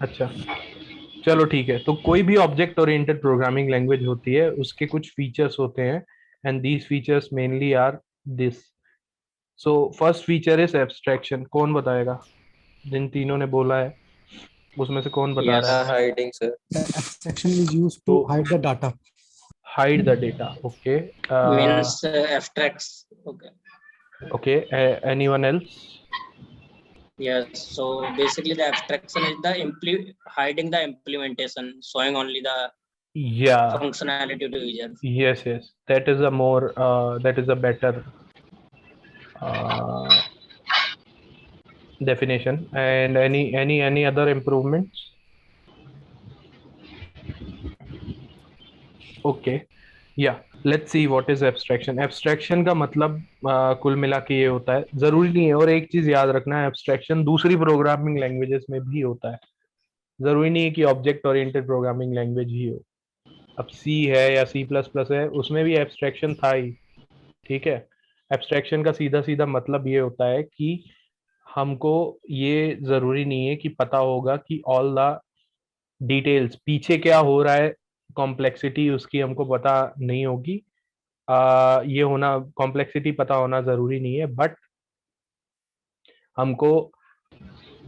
अच्छा चलो ठीक है। तो कोई भी ऑब्जेक्ट ओरिएंटेड प्रोग्रामिंग लैंग्वेज होती है, उसके कुछ फीचर्स होते हैं, and these features mainly are this. So first feature is abstraction. कौन बताएगा? जिन तीनों ने बोला है उसमें से कौन बता रहा है? Hiding, sir. The abstraction is used to hide the data. Hide the data. Okay. Means abstracts. Okay. Okay. Anyone else? Yes, so basically the abstraction is the hiding the implementation, showing only the Yeah. functionality to user. Yes. Yes. That is a more. That is a better definition. And any other improvements? Okay. Yeah. Let's see what is abstraction. Abstraction का मतलब कुल मिला के ये होता है, जरूरी नहीं है। और एक चीज याद रखना है, एब्स्ट्रैक्शन दूसरी प्रोग्रामिंग लैंग्वेजेस में भी होता है, जरूरी नहीं है कि ऑब्जेक्ट ओरिएंटेड प्रोग्रामिंग लैंग्वेज ही हो। अब सी है या C++ है, उसमें भी एब्स्ट्रैक्शन था ही, ठीक है। एब्स्ट्रैक्शन का सीधा सीधा मतलब ये होता है कि हमको ये जरूरी नहीं है कि पता होगा कि ऑल द डिटेल्स पीछे क्या हो रहा है, कॉम्प्लेक्सिटी उसकी हमको पता नहीं होगी। ये होना, कॉम्प्लेक्सिटी पता होना जरूरी नहीं है, बट हमको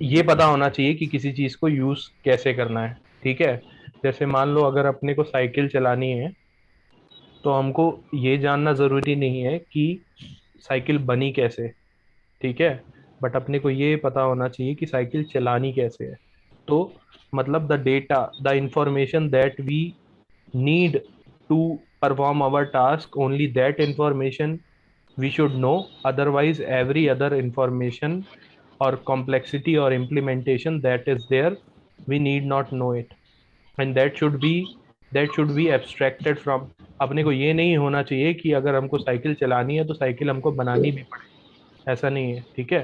ये पता होना चाहिए कि किसी चीज को यूज कैसे करना है, ठीक है। जैसे मान लो अगर अपने को साइकिल चलानी है तो हमको ये जानना जरूरी नहीं है कि साइकिल बनी कैसे, ठीक है, बट अपने को ये पता होना चाहिए कि साइकिल चलानी कैसे है। तो मतलब the data, the information that we need to perform our task, only that information we should know, otherwise every other information or complexity or implementation that is there, we need not know it, and that should be abstracted from. अपने को ये नहीं होना चाहिए कि अगर हमको साइकिल चलानी है तो साइकिल हमको बनानी भी पड़े, ऐसा नहीं है, ठीक है।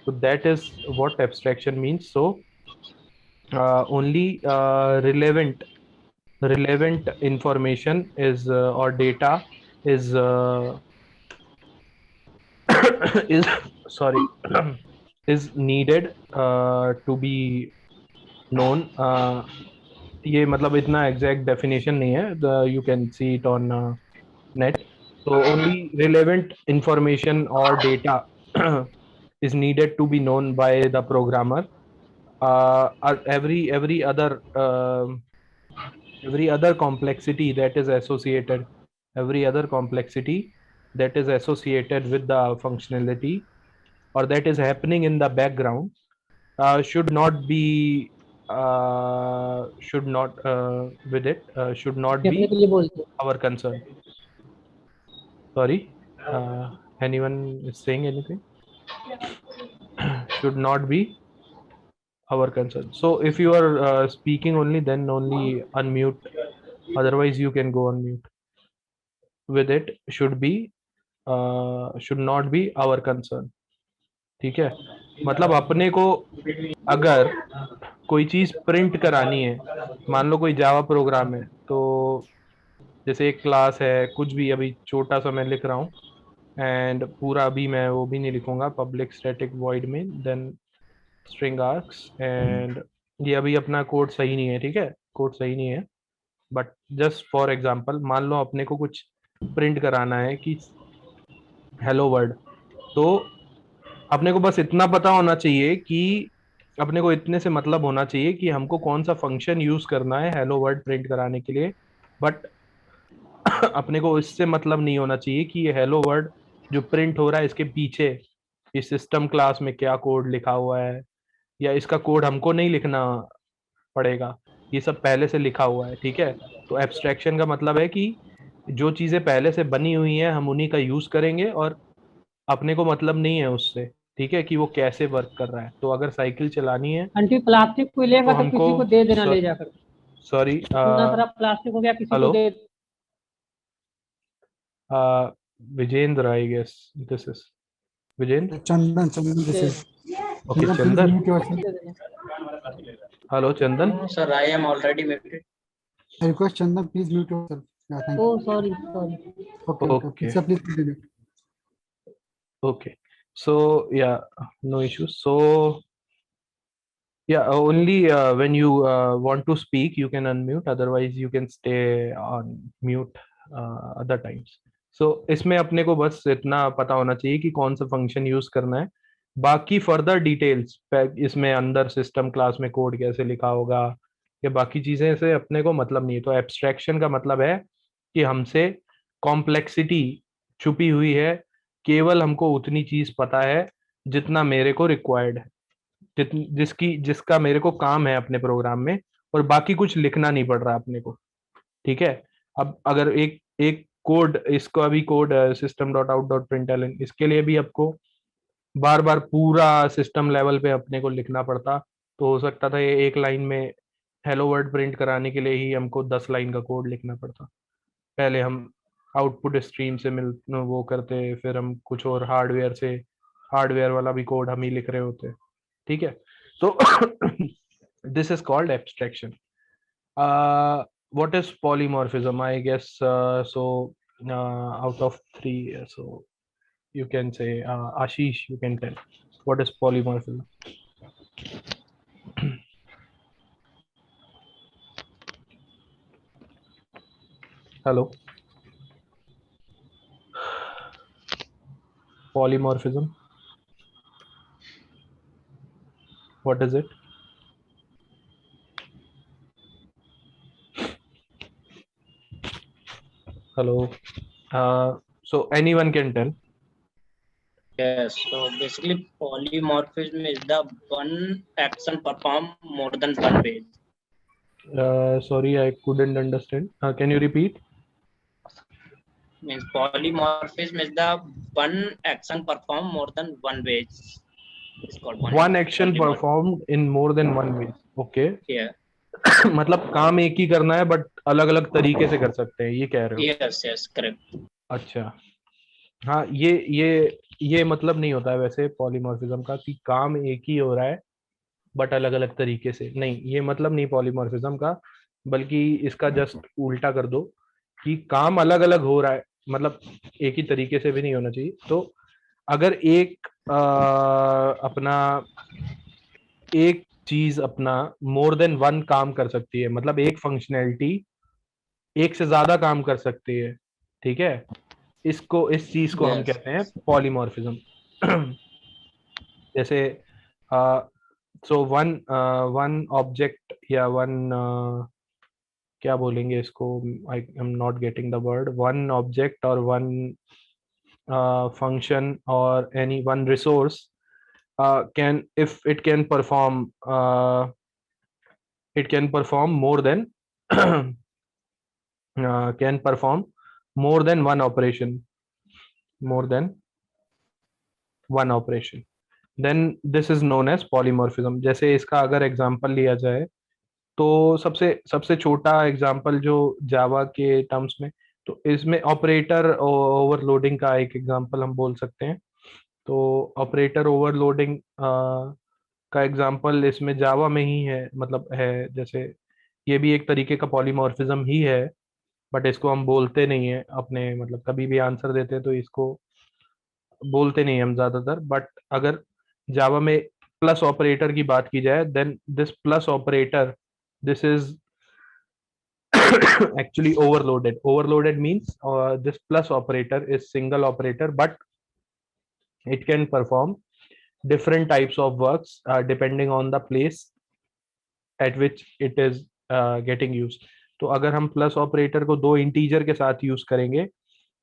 तो that is what abstraction means. So only relevant information is or data is is sorry is needed to be known. ये मतलब इतना एग्जैक्ट डेफिनेशन नहीं है, you can see it on net. so only relevant information or data is needed to be known by the programmer. Every other complexity that is associated, every other complexity that is associated with the functionality or that is happening in the background should not be should not with it should not be our concern. Sorry, anyone is saying anything? Should not be our concern. So if you are speaking only, then only unmute, otherwise you can go on mute. With it should not be our concern, ठीक है। मतलब अपने को अगर कोई चीज प्रिंट करानी है, मान लो कोई जावा प्रोग्राम है, तो जैसे एक क्लास है, कुछ भी, अभी छोटा सा मैं लिख रहा हूँ एंड पूरा अभी मैं वो भी नहीं लिखूंगा, पब्लिक स्टैटिक वॉइड में देन स्ट्रिंग आर्क्स, एंड ये अभी अपना कोड सही नहीं है, ठीक है, कोड सही नहीं है, बट जस्ट फॉर एग्जांपल मान लो अपने को कुछ प्रिंट कराना है कि हेलो वर्ल्ड, तो अपने को बस इतना पता होना चाहिए कि अपने को इतने से मतलब होना चाहिए कि हमको कौन सा फंक्शन यूज करना है हेलो वर्ल्ड प्रिंट कराने के लिए, बट अपने को इससे मतलब नहीं होना चाहिए कि ये हेलो वर्ल्ड जो प्रिंट हो रहा है इसके पीछे इस सिस्टम क्लास में क्या कोड लिखा हुआ है, या इसका कोड हमको नहीं लिखना पड़ेगा, ये सब पहले से लिखा हुआ है, ठीक है। तो एब्स्ट्रैक्शन का मतलब है कि जो चीजें पहले से बनी हुई हैं हम उन्हीं का यूज करेंगे और अपने को मतलब नहीं है उससे, ठीक है, कि वो कैसे वर्क कर रहा है। तो अगर साइकिल चलानी है आंटी प्लास्टिक कोई लेगा तो तो हमको किसी को दे देना ले जाकर। सॉरी इतना सारा प्लास्टिक हो गया, किसी हेलो को दे। Vijendra, I guess this is Vijendra. Chandan, this is. Okay Please Chandan, mute yourself. Hello Chandan. No, sir, I am already muted. I request Chandan, please mute yourself. Yeah, thank you. Oh, sorry. Okay. Okay. Sir, please continue. Okay, so yeah, no issues. So yeah, only when you want to speak you can unmute, otherwise you can stay on mute other times. So इसमें अपने को बस इतना पता होना चाहिए कि कौन सा फंक्शन यूज करना है, बाकी फर्दर डिटेल्स इसमें अंदर सिस्टम क्लास में कोड कैसे लिखा होगा या बाकी चीजें से अपने को मतलब नहीं है। तो एब्स्ट्रैक्शन का मतलब है कि हमसे कॉम्प्लेक्सिटी छुपी हुई है, केवल हमको उतनी चीज पता है जितना मेरे को रिक्वायर्ड है, जिसका मेरे को काम है अपने प्रोग्राम में, और बाकी कुछ लिखना नहीं पड़ रहा अपने को, ठीक है। अब अगर एक एक कोड, इसका भी code system dot out dot println, इसके लिए भी आपको बार बार पूरा सिस्टम लेवल पे अपने को लिखना पड़ता, तो हो सकता था ये एक लाइन में हेलो वर्ल्ड प्रिंट कराने के लिए ही हमको 10 लाइन का कोड लिखना पड़ता। पहले हम आउटपुट स्ट्रीम से मिल वो करते, फिर हम कुछ और हार्डवेयर से, हार्डवेयर वाला भी कोड हम ही लिख रहे होते, ठीक है। तो this is called abstraction. what is polymorphism? I guess so out of 3, so you can say Ashish, you can tell what is polymorphism. Hello. Polymorphism, what is it? Hello. So anyone can tell. Yes, so basically polymorphism is the one action performed more than one way. Sorry, I couldn't understand. Can you repeat? Means polymorphism is the one action performed more than one ways is called one action polymorph. performed in more than one way. Okay. Yeah. मतलब काम एक ही करना है बट अलग अलग तरीके से कर सकते हैं, ये कह रहे हो? Yes, correct. अच्छा, हाँ, ये मतलब नहीं होता है वैसे पॉलीमॉर्फिज्म का कि काम एक ही हो रहा है बट अलग अलग तरीके से। नहीं, ये मतलब नहीं पॉलीमॉर्फिज्म का, बल्कि इसका जस्ट उल्टा कर दो कि काम अलग अलग हो रहा है, मतलब एक ही तरीके से भी नहीं होना चाहिए। तो अगर एक चीज अपना मोर देन वन काम कर सकती है, मतलब एक फंक्शनैलिटी एक से ज्यादा काम कर सकती है, ठीक है, इस चीज को हम Yes. कहते हैं पॉलीमॉर्फिज्म। जैसे सो वन ऑब्जेक्ट या वन क्या बोलेंगे इसको, I am not getting the word, one object और वन फंक्शन और any one resource can if it can perform more than can perform more than one operation, then this is known as polymorphism। जैसे इसका अगर एग्जांपल लिया जाए तो सबसे सबसे छोटा एग्जांपल जो जावा के टर्म्स में, तो इसमें ऑपरेटर ओवरलोडिंग का एक एग्जांपल हम बोल सकते हैं। तो ऑपरेटर ओवरलोडिंग का एग्जांपल इसमें जावा में ही है, मतलब है, जैसे ये भी एक तरीके का पॉलीमॉर्फिज्म ही है, बट इसको हम बोलते नहीं है अपने, मतलब कभी भी आंसर देते हैं तो इसको बोलते नहीं हम ज्यादातर। बट अगर जावा में प्लस ऑपरेटर की बात की जाए, then this plus operator, this is actually overloaded means this plus operator is single operator, but it can perform different types of works depending on the place at which it is getting used। तो अगर हम प्लस ऑपरेटर को दो इंटीजर के साथ यूज करेंगे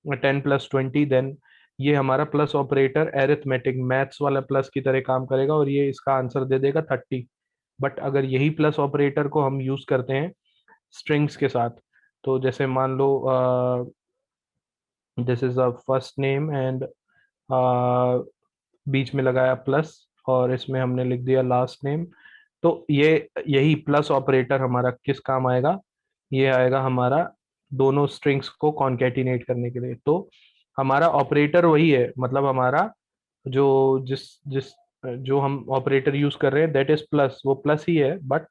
10 + 20, देन ये हमारा प्लस ऑपरेटर एरिथमेटिक मैथ्स वाला प्लस की तरह काम करेगा और ये इसका आंसर दे देगा 30। बट अगर यही प्लस ऑपरेटर को हम यूज करते हैं स्ट्रिंग्स के साथ, तो जैसे मान लो this is a first name and बीच में लगाया प्लस और इसमें हमने लिख दिया लास्ट नेम, तो यही प्लस ऑपरेटर हमारा किस काम आएगा, ये आएगा हमारा दोनों स्ट्रिंग्स को कॉन्केटिनेट करने के लिए। तो हमारा ऑपरेटर वही है, मतलब हमारा जो जिस जिस जो हम ऑपरेटर यूज कर रहे हैं दैट इज प्लस, वो प्लस ही है बट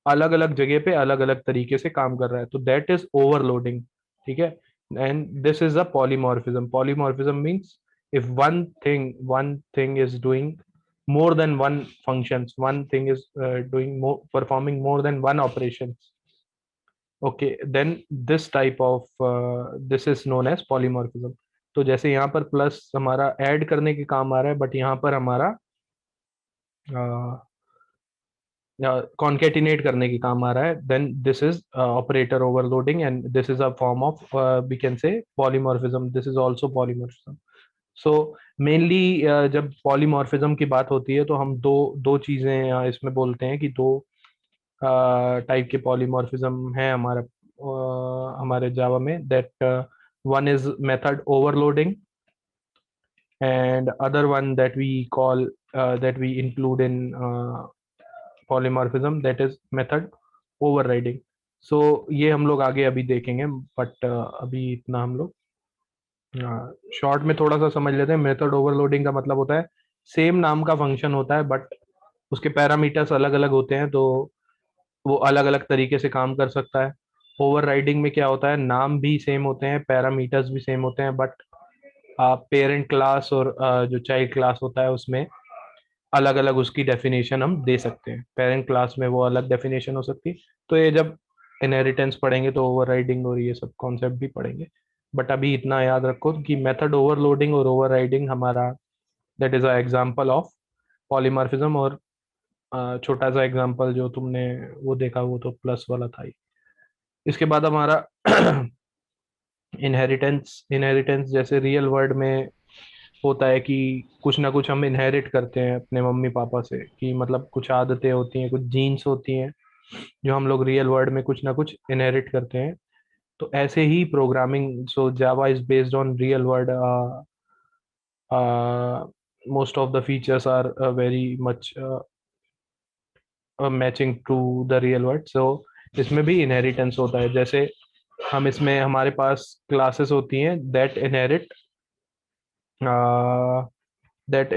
अलग अलग जगह पे अलग अलग तरीके से काम कर रहा है, तो दैट इज ओवरलोडिंग, ठीक है। And this is a polymorphism means if one thing is doing more than one functions, one thing is performing more than one operations, okay, then this is known as polymorphism। तो जैसे यहाँ पर प्लस हमारा ऐड करने के काम आ रहा है, बट यहाँ पर हमारा कॉन्केटिनेट करने के काम आ रहा है, then this is operator overloading and this is a form of we can say polymorphism, this is also polymorphism. So mainly जब पॉलीमॉर्फिज्म की बात होती है तो हम दो चीजें इसमें बोलते हैं कि दो टाइप के पॉलीमॉर्फिज्म है हमारे जावा में, that one is method overloading and other one that we call that we include in polymorphism, that is method overriding। so ये हम लोग आगे अभी देखेंगे, बट अभी इतना हम लोग शॉर्ट में थोड़ा सा समझ लेते हैं। मेथड ओवरलोडिंग का मतलब होता है सेम नाम का फंक्शन होता है बट उसके पैरामीटर्स अलग अलग होते हैं, तो वो अलग अलग तरीके से काम कर सकता है। ओवरराइडिंग में क्या होता है, नाम भी सेम होते हैं, पैरामीटर्स भी सेम होते हैं, बट पेरेंट क्लास और जो चाइल्ड क्लास होता है उसमें अलग अलग उसकी डेफिनेशन हम दे सकते हैं। पेरेंट क्लास में वो अलग डेफिनेशन हो सकती है। तो ये जब इनहेरिटेंस पढ़ेंगे तो ओवरराइडिंग और ये सब कॉन्सेप्ट भी पढ़ेंगे, बट अभी इतना याद रखो कि मेथड ओवरलोडिंग और ओवरराइडिंग हमारा that is a example of polymorphism. और छोटा सा एग्जांपल जो तुमने वो देखा वो तो प्लस वाला था ही। इसके बाद हमारा इनहेरिटेंस जैसे रियल वर्ल्ड में होता है कि कुछ ना कुछ हम इनहेरिट करते हैं अपने मम्मी पापा से, कि मतलब कुछ आदतें होती हैं, कुछ जीन्स होती हैं जो हम लोग रियल वर्ल्ड में कुछ ना कुछ इनहेरिट करते हैं। तो ऐसे ही programming, so Java is based on real world most of the features are very much matching to the real world. So इसमें भी इनहेरिटेंस होता है. जैसे हम इसमें हमारे पास क्लासेस होती हैं that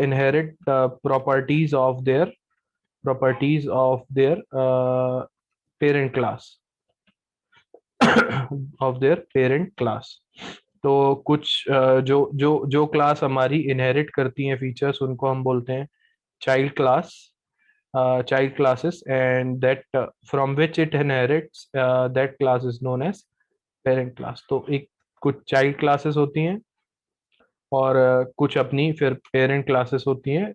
inherit properties of their parent class of their parent class. तो कुछ जो जो जो क्लास हमारी इनहेरिट करती हैं फीचर्स, उनको हम बोलते हैं child class, child classes, and that from which it inherits, that class is known as parent class. तो एक कुछ चाइल्ड क्लासेस होती हैं और कुछ अपनी फिर पेरेंट क्लासेस होती हैं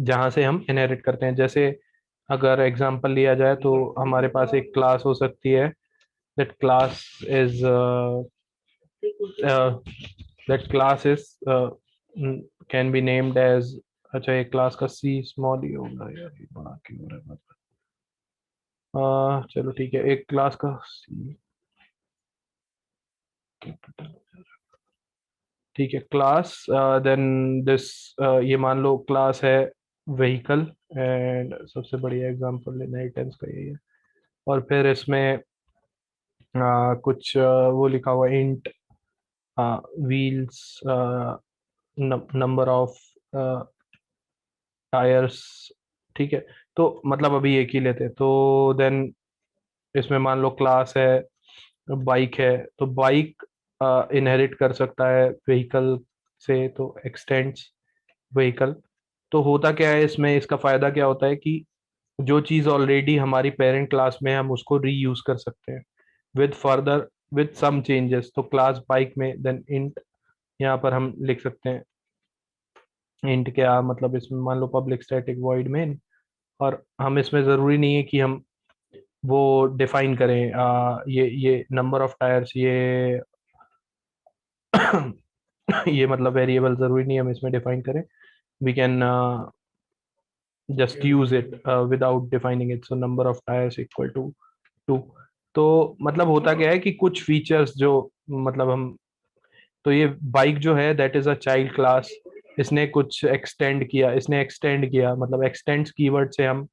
जहाँ से हम इनहेरिट करते हैं. जैसे अगर एग्जांपल लिया जाए तो हमारे पास एक क्लास हो सकती है. that class is that class is can be named as. अच्छा, एक क्लास का सी स्मॉल ही होगा यार, ये बड़ा क्यों हो रहा है. चलो ठीक है, एक क्लास का सी ठीक है. क्लास देन दिस, ये मान लो क्लास है व्हीकल, एंड सबसे बढ़िया एग्जांपल इनहेरिटेंस का यही है. और फिर इसमें कुछ वो लिखा हुआ int wheels, number of tyres. ठीक है, तो मतलब अभी एक ही लेते हैं. तो देन इसमें मान लो क्लास है बाइक है, तो बाइक इनहेरिट कर सकता है व्हीकल से, तो एक्सटेंड्स व्हीकल. तो होता क्या है इसमें, इसका फायदा क्या होता है कि जो चीज ऑलरेडी हमारी पेरेंट क्लास में है, हम उसको रीयूज कर सकते हैं विद सम चेंजेस. तो क्लास बाइक में देन इंट यहाँ पर हम लिख सकते हैं. इंट क्या मतलब, इसमें मान लो पब्लिक स्टैटिक वॉइड मेन, और हम इसमें जरूरी नहीं है कि हम वो डिफाइन करें ये नंबर ऑफ टायर्स, ये मतलब वेरिएबल जरूरी नहीं है हम इसमें डिफाइन करें. We can just use it without defining it. So number of tyres equal to 2. तो मतलब होता क्या है कि कुछ फीचर्स जो मतलब हम, तो ये बाइक जो है that is a child class. इसने कुछ एक्सटेंड किया मतलब एक्सटेंड्स कीवर्ड से हम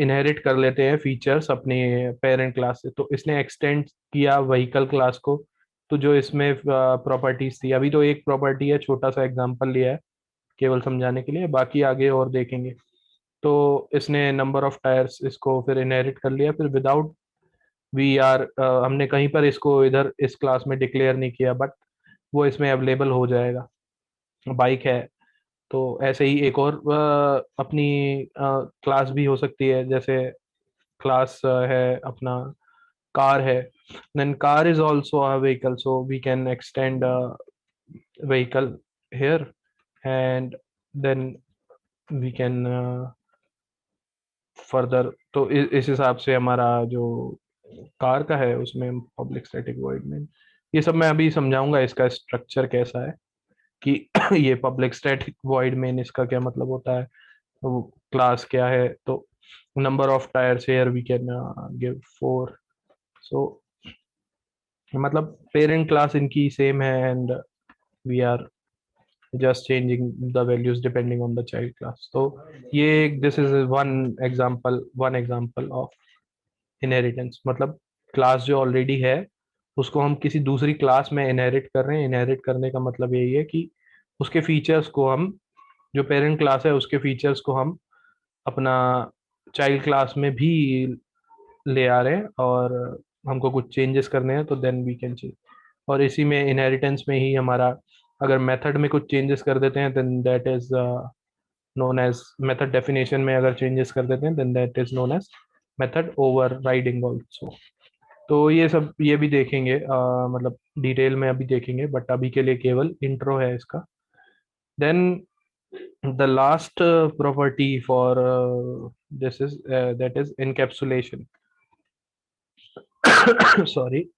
इनहेरिट कर लेते हैं फीचर्स अपने पेरेंट क्लास से. तो इसने एक्सटेंड किया व्हीकल क्लास को. तो जो इसमें प्रॉपर्टीज थी, अभी तो एक प्रॉपर्टी है, छोटा सा एग्जांपल लिया है केवल समझाने के लिए, बाकी आगे और देखेंगे. तो इसने नंबर ऑफ टायर्स इसको फिर इनहेरिट कर लिया, फिर विदाउट वी आर, हमने कहीं पर इसको इधर इस क्लास में डिक्लेयर नहीं किया, बट वो इसमें अवेलेबल हो जाएगा. बाइक है, तो ऐसे ही एक और अपनी क्लास भी हो सकती है. जैसे क्लास है अपना कार है, then car is also a vehicle, so we can extend vehicle here, and then we can further. तो इस हिसाब से हमारा जो कार का है उसमें पब्लिक स्टैटिक वॉइड में, ये सब मैं अभी समझाऊंगा इसका स्ट्रक्चर कैसा है कि ये पब्लिक स्टैटिक वॉइड मेन इसका क्या मतलब होता है, तो क्लास क्या है. तो number of tyres here we can give 4. So मतलब पेरेंट क्लास इनकी सेम है, and we are just changing the values depending on the child class. तो ये this is one example of inheritance. मतलब क्लास जो ऑलरेडी है उसको हम किसी दूसरी क्लास में इनहेरिट कर रहे हैं. इनहेरिट करने का मतलब यही है कि उसके फीचर्स को हम, जो पेरेंट क्लास है उसके फीचर्स को हम अपना चाइल्ड क्लास में भी ले आ रहे हैं, और हमको कुछ चेंजेस करने हैं तो देन वी कैन चेंज. और इसी में इनहेरिटेंस में ही हमारा, अगर मेथड में कुछ चेंजेस कर देते हैं then that is known as method definition में अगर चेंजेस कर देते हैं then that is known as method overriding also. तो ये सब ये भी देखेंगे, मतलब डिटेल में अभी देखेंगे, बट अभी के लिए केवल इंट्रो है इसका. Then the last property for this is that is encapsulation. Sorry.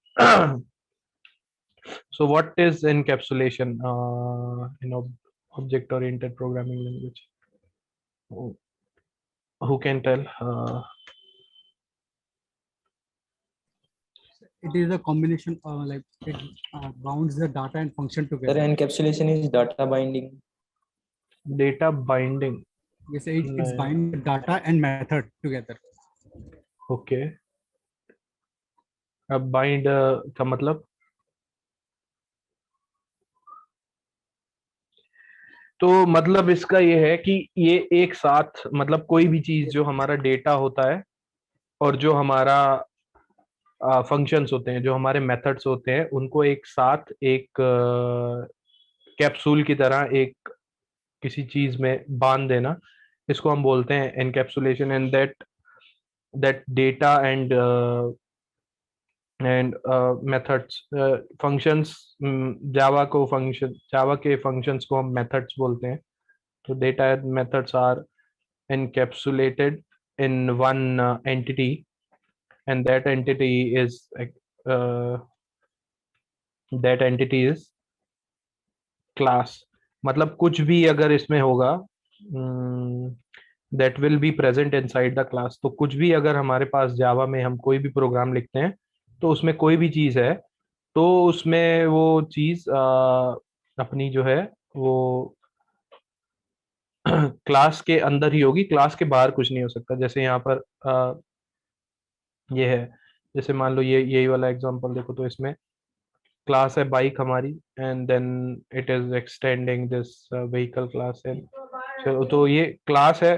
So what is encapsulation in object oriented programming language? Who can tell? it is a combination like it bounds the data and function Sir, together. encapsulation is data binding. Data binding. Yes, it's नहीं. bind the data and method together. Okay. अब बाइंड का मतलब, तो मतलब इसका ये है कि ये एक साथ, मतलब कोई भी चीज जो हमारा डेटा होता है और जो हमारा फंक्शंस होते हैं, जो हमारे मेथड्स होते हैं, उनको एक साथ एक कैप्सूल की तरह एक किसी चीज में बांध देना, इसको हम बोलते हैं encapsulation. And that data and methods, functions, Java के फंक्शंस को हम मेथड्स बोलते हैं. तो data and methods are encapsulated in one entity, and that entity is class. मतलब कुछ भी अगर इसमें होगा, that will be present inside the class. तो कुछ भी अगर हमारे पास जावा में हम कोई भी प्रोग्राम लिखते हैं, तो उसमें कोई भी चीज है, तो उसमें वो चीज अपनी जो है वो क्लास के अंदर ही होगी, क्लास के बाहर कुछ नहीं हो सकता. जैसे यहाँ पर ये है, जैसे मान लो ये यही वाला एग्जांपल देखो, तो इसमें क्लास है बाइक हमारी, and then it is extending this vehicle class. And चलो, तो ये क्लास है,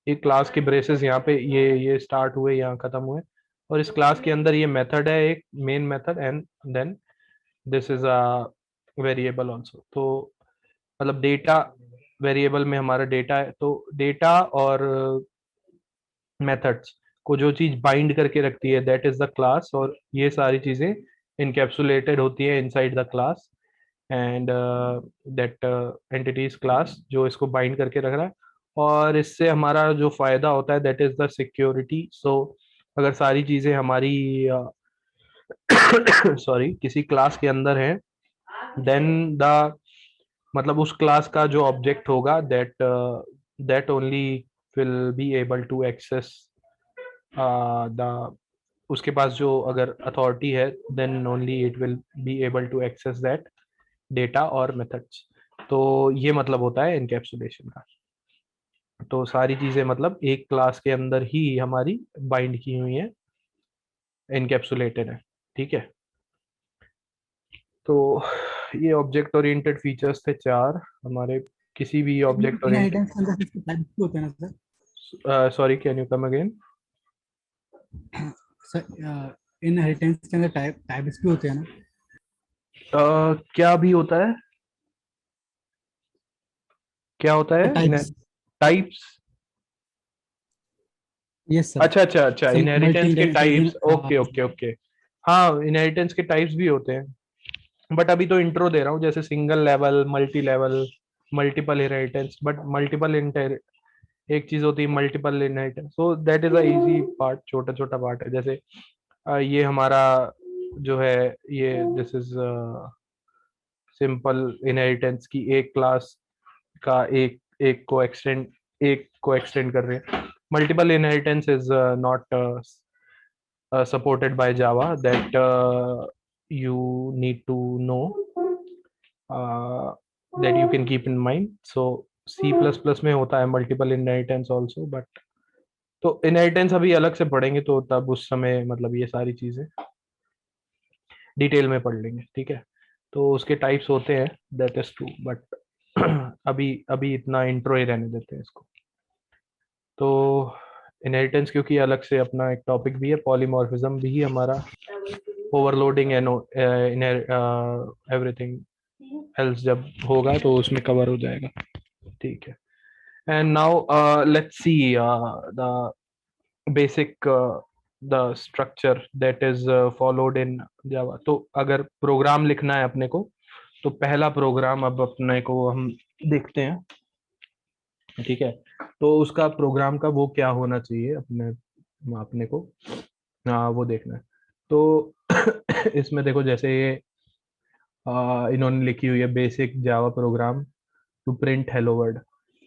ये क्लास के ब्रेसेस यहाँ पे ये स्टार्ट हुए, यहाँ खत्म हुए, और इस क्लास के अंदर ये मेथड है, एक main method, and then this is a variable also. तो मतलब डेटा वेरिएबल में हमारा डेटा है, तो डेटा और मेथड्स को जो चीज बाइंड करके रखती है, दैट इज द क्लास. और ये सारी चीजें इनकैप्सुलेटेड होती है inside the class, and that entity is class जो इसको बाइंड करके रख रहा है. और इससे हमारा जो फायदा होता है, दैट इज द सिक्योरिटी. सो अगर सारी चीजें हमारी सॉरी किसी क्लास के अंदर है, देन द मतलब उस क्लास का जो ऑब्जेक्ट होगा, that only will be able to access the, उसके पास जो अगर अथॉरिटी है, then only it will be able to access that data और मेथड्स. तो ये मतलब होता है एनकैप्सुलेशन का. तो सारी चीजें मतलब एक क्लास के अंदर ही हमारी बाइंड की हुई है, एनकैप्सुलेटेड है. ठीक है. तो ये ऑब्जेक्ट ओरिएंटेड फीचर्स थे 4 हमारे. किसी भी ऑब्जेक्ट ओरिएंटेड, इनहेरिटेंस के अंदर इसके टाइप्स भी होते हैं ना sir? Sorry can you come again? Sir inheritance के अंदर टाइप्स भी होते हैं ना? क्या भी होता है? क्या होता है? टाइप्स. टाइप्स. Yes sir. अच्छा अच्छा अच्छा, Some इनहेरिटेंस के types. multi-inheritance, okay okay okay. हाँ, इनहेरिटेंस के टाइप्स भी होते हैं, बट अभी तो इंट्रो दे रहा हूँ. जैसे single level, multi level, multiple inheritance. But multiple एक चीज होती है multiple inheritance. So that is a easy part, छोटा छोटा पार्ट है. जैसे ये हमारा जो है, ये दिस इज सिंपल इनहेरिटेंस की एक क्लास का एक को एक्सटेंड कर रहे हैं. Multiple inheritance is not supported by Java, that you need to know, that you can keep in mind. So C++ में होता है multiple inheritance also, but तो inheritance अभी अलग से पढ़ेंगे, तो तब उस समय मतलब ये सारी चीजें डिटेल में पढ़ लेंगे. ठीक है. तो उसके टाइप्स होते हैं, that is true, but अभी इतना इंट्रो ही रहने देते हैं इसको. तो इनहेरिटेंस क्योंकि अलग से अपना एक टॉपिक भी है, पॉलीमॉर्फिज्म भी हमारा, ओवरलोडिंग एंड एवरीथिंग एल्स जब होगा तो उसमें कवर हो जाएगा. ठीक है. And now let's see the basic the structure that is followed in Java. तो अगर प्रोग्राम लिखना है अपने को, तो पहला प्रोग्राम अब अपने को हम देखते हैं. ठीक है. तो उसका प्रोग्राम का वो क्या होना चाहिए अपने को वो देखना है. तो इसमें देखो, जैसे ये इन्होंने लिखी हुई है basic Java program to print hello world.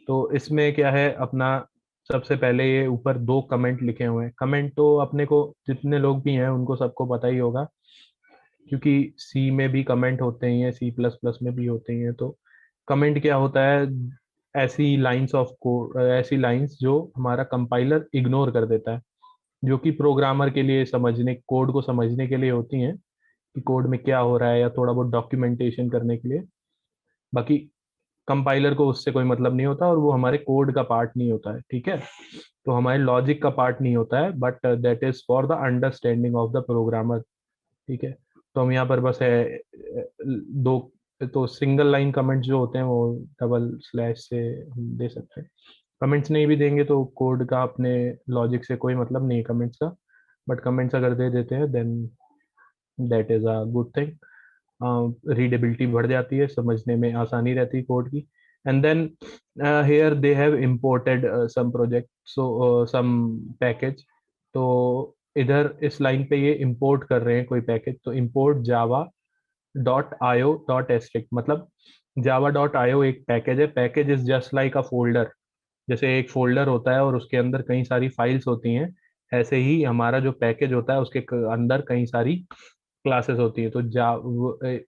तो इसमें क्या है अपना, सबसे पहले ये ऊपर 2 कमेंट लिखे हुए हैं. कमेंट तो अपने को जितने लोग भी हैं उनको सबको पता ही होगा क्योंकि सी में भी कमेंट होते हैं, सी प्लस प्लस में भी होते हैं। तो कमेंट क्या होता है, ऐसी लाइंस ऑफ कोड, ऐसी लाइंस जो हमारा कंपाइलर इग्नोर कर देता है, जो कि प्रोग्रामर के लिए समझने, कोड को समझने के लिए होती हैं कि कोड में क्या हो रहा है, या थोड़ा बहुत डॉक्यूमेंटेशन करने के लिए। बाकी कंपाइलर को उससे कोई मतलब नहीं होता, और वो हमारे कोड का पार्ट नहीं होता है, ठीक है। तो हमारे लॉजिक का पार्ट नहीं होता है, but that is for the understanding of the programmer, ठीक है। तो हम यहाँ पर बस है दो, तो सिंगल लाइन कमेंट्स जो होते हैं वो डबल स्लैश से हम दे सकते हैं। कमेंट्स नहीं भी देंगे तो कोड का, अपने लॉजिक से कोई मतलब नहीं है कमेंट्स का, बट कमेंट्स अगर दे देते हैं then that is a good thing. Readability बढ़ जाती है, समझने में आसानी रहती है कोड की। And then here they have imported some project, so some package. तो इधर इस लाइन पे ये इंपोर्ट कर रहे हैं कोई पैकेज, तो import Java dot IO dot asterisk, मतलब जावा डॉट आईओ एक पैकेज है। Package is just like a folder, जैसे एक फोल्डर होता है और उसके अंदर कई सारी फाइल्स होती हैं, ऐसे ही हमारा जो पैकेज होता है उसके अंदर कई सारी क्लासेस होती है। तो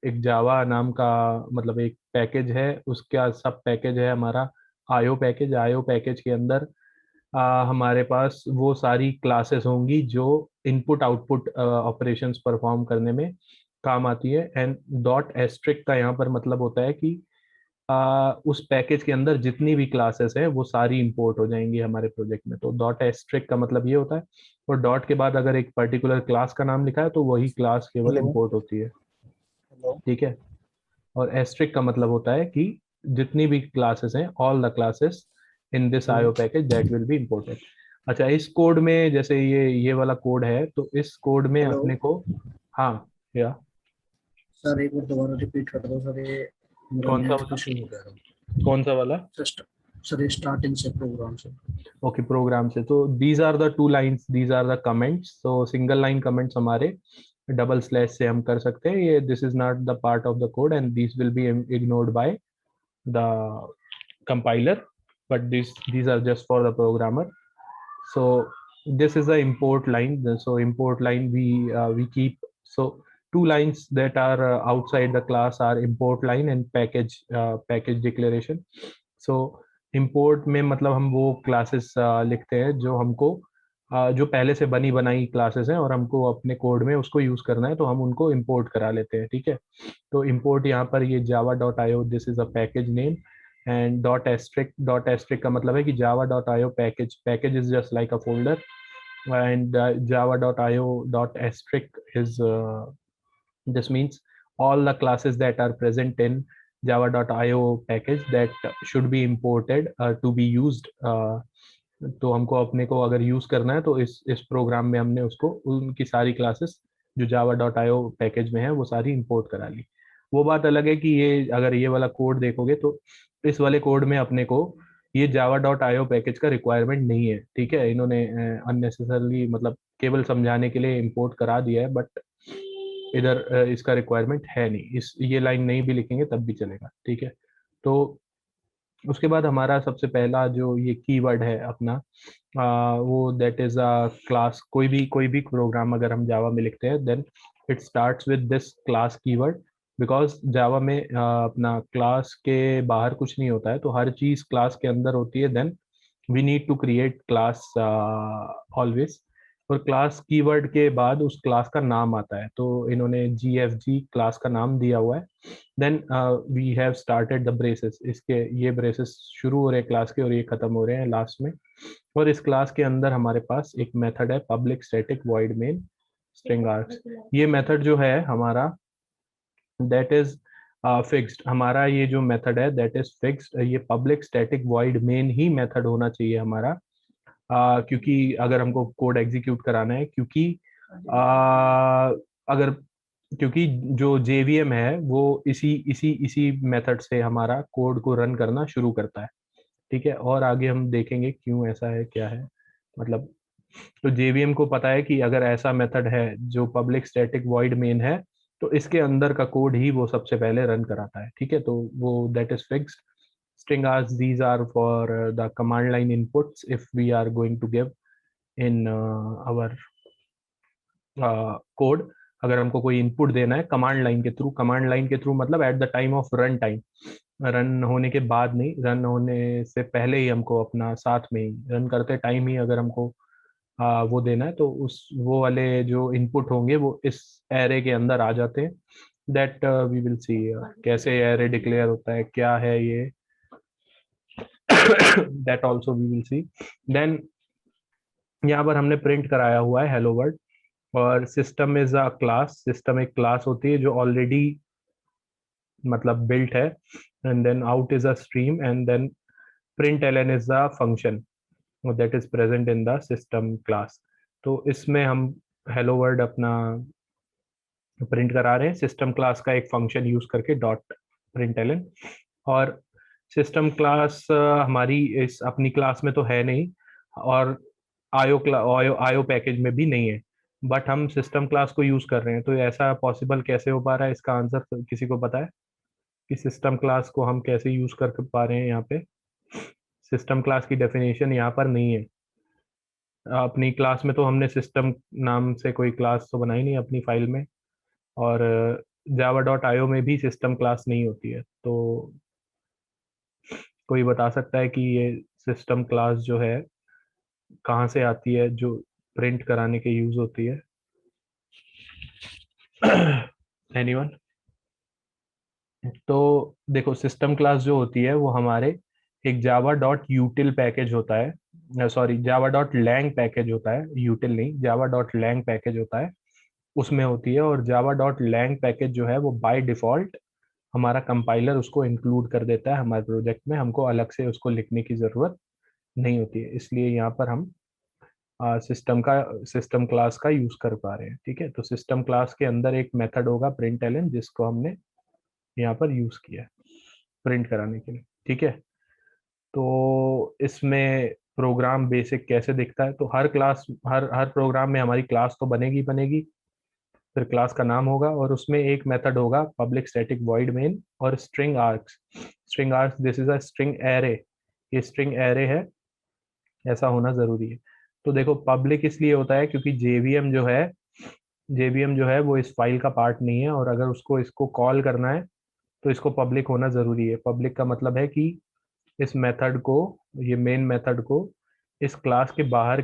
एक जावा नाम का मतलब एक पैकेज है, उसका सब पैकेज है हमारा आईओ पैकेज। आईओ पैकेज के अंदर हमारे पास वो सारी क्लासेस होंगी जो इनपुट आउटपुट ऑपरेशंस परफॉर्म करने में काम आती है। एंड डॉट एस्ट्रिक का यहाँ पर मतलब होता है कि उस पैकेज के अंदर जितनी भी क्लासेस हैं वो सारी इंपोर्ट हो जाएंगी हमारे प्रोजेक्ट में। तो डॉट एस्ट्रिक का मतलब ये होता है, और डॉट के बाद अगर एक पर्टिकुलर क्लास का नाम लिखा है तो वही क्लास केवल Hello. इंपोर्ट होती है, Hello. ठीक है। और एस्ट्रिक का मतलब होता है कि जितनी भी क्लासेस हैं, all the classes in this IO package that will be imported. अच्छा, इस कोड में जैसे ये वाला कोड है, तो इस कोड में Hello. अपने को, हाँ या सर एक बार दोबारा रिपीट कर दो सर, ये मेरा कौन सा नेट वाला? इशू हो गया था कौन सा वाला? सर, ये स्टार्टिंग से प्रोग्राम से। ओके, प्रोग्राम से। तो these are the two lines, these are the comments. तो सिंगल लाइन कमेंट्स हमारे डबल स्लैश से हम कर सकते हैं। ये this is not the part of the code and this will be ignored by the compiler, but these are just for the programmer. So this is the import line. So import line we keep, so two lines that are outside the class are import line and package declaration. So import में मतलब हम वो classes लिखते हैं जो हमको जो पहले से बनी बनाई क्लासेस हैं और हमको अपने कोड में उसको यूज करना है, तो हम उनको इंपोर्ट करा लेते हैं, ठीक है। तो इंपोर्ट यहाँ पर ये Java dot IO, this is a package name. And dot asterisk का मतलब है कि Java dot IO package, package is just like a folder, and java.io.asterisk is this means all the classes that are present in java.io package that should be imported to be used। तो हमको अपने को अगर यूज करना है तो इस प्रोग्राम में हमने उसको उनकी सारी क्लासेस जो java.io पैकेज में है वो सारी इंपोर्ट करा ली। वो बात अलग है कि ये अगर ये वाला कोड देखोगे तो इस वाले कोड में अपने को ये java.io पैकेज का रिक्वायरमेंट नहीं है, ठीक है। इन्होंने अननेसेसरली मतलब केवल समझाने के लिए इंपोर्ट करा दिया है, बट इधर इसका रिक्वायरमेंट है नहीं। इस ये लाइन नहीं भी लिखेंगे तब भी चलेगा, ठीक है। तो उसके बाद हमारा सबसे पहला जो ये कीवर्ड है अपना, वो दैट इज अ क्लास। कोई भी प्रोग्राम अगर हम जावा में लिखते हैं then it starts with this class keyword, because Java में अपना क्लास के बाहर कुछ नहीं होता है, तो हर चीज क्लास के अंदर होती है। Then we need to create class always, और क्लास कीवर्ड के बाद उस क्लास का नाम आता है, तो इन्होंने GFG क्लास का नाम दिया हुआ है। Then we have started the braces, इसके ये ब्रेसेस शुरू हो रहे हैं क्लास के और ये खत्म हो रहे हैं लास्ट में। और इस क्लास के अंदर हमारे पास एक मेथड है public static void main string args. ये मेथड जो है हमारा दैट इज फिक्स्ड, हमारा ये जो मेथड है दैट इज फिक्स्ड। ये पब्लिक स्टैटिक वॉइड मेन ही मेथड होना चाहिए हमारा, क्योंकि अगर हमको कोड एग्जीक्यूट कराना है, क्योंकि अगर क्योंकि जो JVM है वो इसी मेथड से हमारा कोड को रन करना शुरू करता है, ठीक है। और आगे हम देखेंगे क्यों ऐसा है, क्या है मतलब। तो JVM को पता है कि अगर ऐसा मेथड है जो पब्लिक स्टैटिक वॉइड मेन है तो इसके अंदर का कोड ही वो सबसे पहले रन कराता है, ठीक है। तो वो that is fixed. String as these are for the command line inputs if we are going to give in our code। अगर हमको कोई इनपुट देना है कमांड लाइन के थ्रू, कमांड लाइन के थ्रू मतलब at the time of run time, run होने के बाद नहीं, रन होने से पहले ही हमको अपना साथ में ही रन करते टाइम ही अगर हमको वो देना है, तो उस वो वाले जो इनपुट होंगे वो इस एरे के अंदर आ जाते हैं। दैट वी विल सी कैसे एरे डिक्लेयर होता है, क्या है ये, that also we will see. Then यहाँ पर हमने प्रिंट कराया हुआ है हेलो वर्ल्ड, और system is a class, system एक क्लास होती है जो ऑलरेडी मतलब बिल्ट है, and then out is a stream, and then println is a function that is present in the system class. तो इसमें हम हेलो वर्ल्ड अपना प्रिंट करा रहे हैं सिस्टम क्लास का एक फंक्शन यूज करके डॉट प्रिंट एलन। और सिस्टम क्लास हमारी इस अपनी क्लास में तो है नहीं, और आयो पैकेज में भी नहीं है, बट हम सिस्टम क्लास को यूज कर रहे हैं। तो ऐसा पॉसिबल कैसे हो पा रहा है, इसका आंसर किसी को पता है कि सिस्टम क्लास को हम कैसे यूज कर पा रहे हैं? यहाँ पे सिस्टम क्लास की डेफिनेशन यहाँ पर नहीं है। अपनी क्लास में तो हमने सिस्टम नाम से कोई क्लास तो बनाई नहीं अपनी फाइल में, और java.io में भी सिस्टम क्लास नहीं होती है। तो कोई बता सकता है कि ये सिस्टम क्लास जो है कहाँ से आती है जो प्रिंट कराने के यूज होती है? एनीवन? तो देखो सिस्टम क्लास जो होती है वो हमारे एक java.util पैकेज होता है, सॉरी java.lang पैकेज होता है, util नहीं, java.lang पैकेज होता है, उसमें होती है। और java.lang पैकेज जो है वो बाय डिफॉल्ट हमारा कंपाइलर उसको इंक्लूड कर देता है हमारे प्रोजेक्ट में, हमको अलग से उसको लिखने की ज़रूरत नहीं होती है। इसलिए यहाँ पर हम सिस्टम क्लास का यूज़ कर पा रहे हैं। ठीक है, तो सिस्टम क्लास के अंदर एक मेथड होगा प्रिंट एलन, जिसको हमने यहाँ पर यूज़ किया है प्रिंट कराने के लिए। ठीक है, तो इसमें प्रोग्राम बेसिक कैसे दिखता है, तो हर क्लास हर प्रोग्राम में हमारी क्लास तो बनेगी बनेगी, फिर क्लास का नाम होगा और उसमें एक मेथड होगा पब्लिक स्टैटिक वॉइड मेन और string arcs. String arcs this is a string array, ये स्ट्रिंग एरे है, ऐसा होना जरूरी है। तो देखो पब्लिक इसलिए होता है क्योंकि जेवीएम जो है वो इस फाइल का पार्ट नहीं है, और अगर उसको इसको कॉल करना है तो इसको पब्लिक होना जरूरी है। पब्लिक का मतलब है कि इस मेथड को, ये मेन मेथड को इस क्लास के बाहर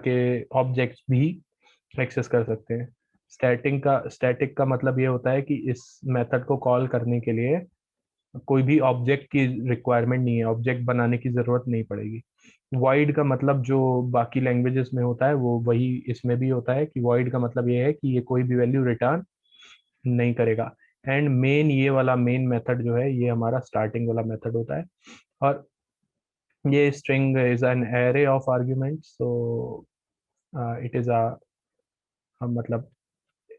के ऑब्जेक्ट्स भी एक्सेस कर सकते हैं। स्टैटिक का मतलब ये होता है कि इस मेथड को कॉल करने के लिए कोई भी ऑब्जेक्ट की रिक्वायरमेंट नहीं है, ऑब्जेक्ट बनाने की जरूरत नहीं पड़ेगी। वॉइड का मतलब जो बाकी लैंग्वेजेस में होता है वो वही इसमें भी होता है, कि वॉइड का मतलब ये है कि ये कोई भी वैल्यू रिटर्न नहीं करेगा। एंड मेन, ये वाला मेन मेथड जो है ये हमारा स्टार्टिंग वाला मेथड होता है, और ये string is an array of argument. So it is a मतलब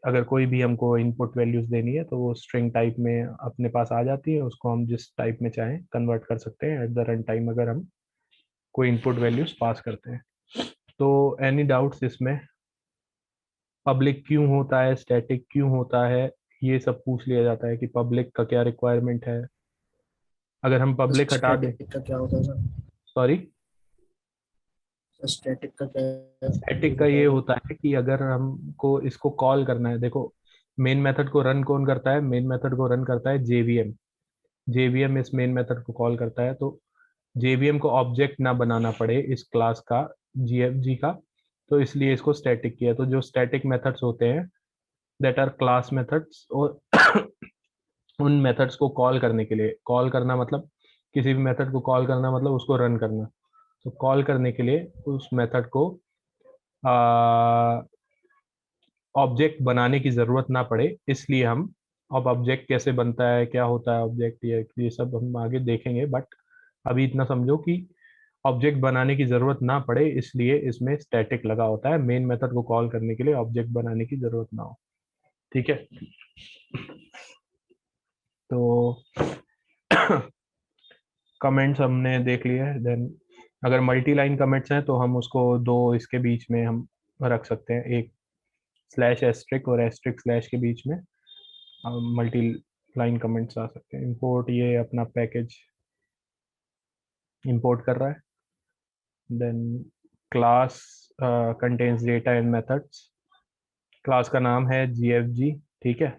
अगर कोई भी हमको इनपुट वैल्यूज देनी है तो वो स्ट्रिंग टाइप में अपने पास आ जाती है, उसको हम जिस टाइप में चाहें कन्वर्ट कर सकते हैं एट द रन टाइम अगर हम कोई इनपुट वैल्यूज पास करते हैं। तो एनी डाउट्स इसमें? पब्लिक क्यों होता है, स्टैटिक क्यों होता है, ये सब पूछ लिया जाता है कि पब्लिक का क्या रिक्वायरमेंट है। अगर हम पब्लिक हटा दें, स्टैटिक का क्या होता है सर? सॉरी, स्टैटिक का क्या है? स्टैटिक का ये होता है कि अगर हमको इसको कॉल करना है, देखो मेन मेथड को रन कौन करता है? मेन मेथड को रन करता है जेवीएम। जेवीएम इस मेन मेथड को कॉल करता है, तो जेवीएम को ऑब्जेक्ट ना बनाना पड़े इस क्लास का, जीएफजी का, तो इसलिए इसको स्टैटिक किया। तो जो स्टैटिक मेथड्स होते हैं दैट आर क्लास मेथड्स, और उन मेथड्स को कॉल करने के लिए, कॉल करना मतलब किसी भी मेथड को कॉल करना मतलब उसको रन करना, तो कॉल करने के लिए उस मेथड को ऑब्जेक्ट बनाने की जरूरत ना पड़े, इसलिए हम, अब ऑब्जेक्ट कैसे बनता है, क्या होता है ऑब्जेक्ट, ये सब हम आगे देखेंगे, बट अभी इतना समझो कि ऑब्जेक्ट बनाने की जरूरत ना पड़े इसलिए इसमें स्टैटिक लगा होता है, मेन मेथड को कॉल करने के लिए ऑब्जेक्ट बनाने की जरूरत ना हो। ठीक है, तो कमेंट्स हमने देख लिए। देन अगर मल्टी लाइन कमेंट्स हैं तो हम उसको दो इसके बीच में हम रख सकते हैं, एक स्लैश एस्ट्रिक और एस्ट्रिक स्लैश के बीच में मल्टी लाइन कमेंट्स आ सकते हैं। इंपोर्ट, ये अपना पैकेज इंपोर्ट कर रहा है, then class contains data and methods. Class का नाम है GFG, ठीक है।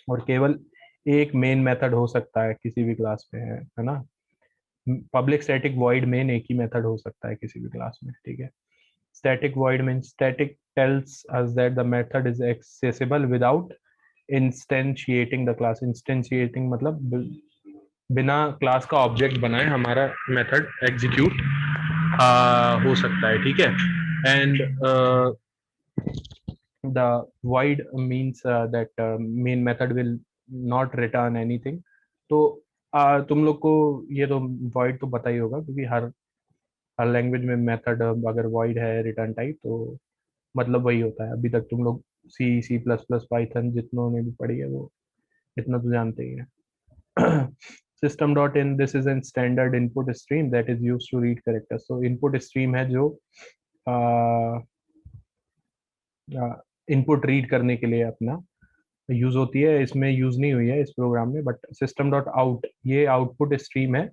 और केवल एक मेन मेथड हो सकता है किसी भी क्लास में, है ना। पब्लिक स्टैटिक वॉइड मेन एक ही मेथड हो सकता है किसी भी क्लास में, ठीक है। Static void main static tells us that the method is accessible without instantiating the class. Instantiating मतलब बिना क्लास का ऑब्जेक्ट बनाए हमारा मेथड एग्जीक्यूट हो सकता है, ठीक है। And the void means that main method will not return anything। तो तुम लोग को ये तो void तो पता ही होगा, क्योंकि हर लैंग्वेज में मेथड अगर void है रिटर्न टाइप तो मतलब वही होता है। अभी तक तुम लोग C++, पाइथन जितनों ने भी पढ़ी है वो इतना तो जानते ही है। System.in, this is a standard input stream that is used to read characters। तो input stream है जो इनपुट रीड करने के लिए अपना यूज होती है। इसमें यूज नहीं हुई है इस प्रोग्राम में, बट system.out ये आउटपुट स्ट्रीम है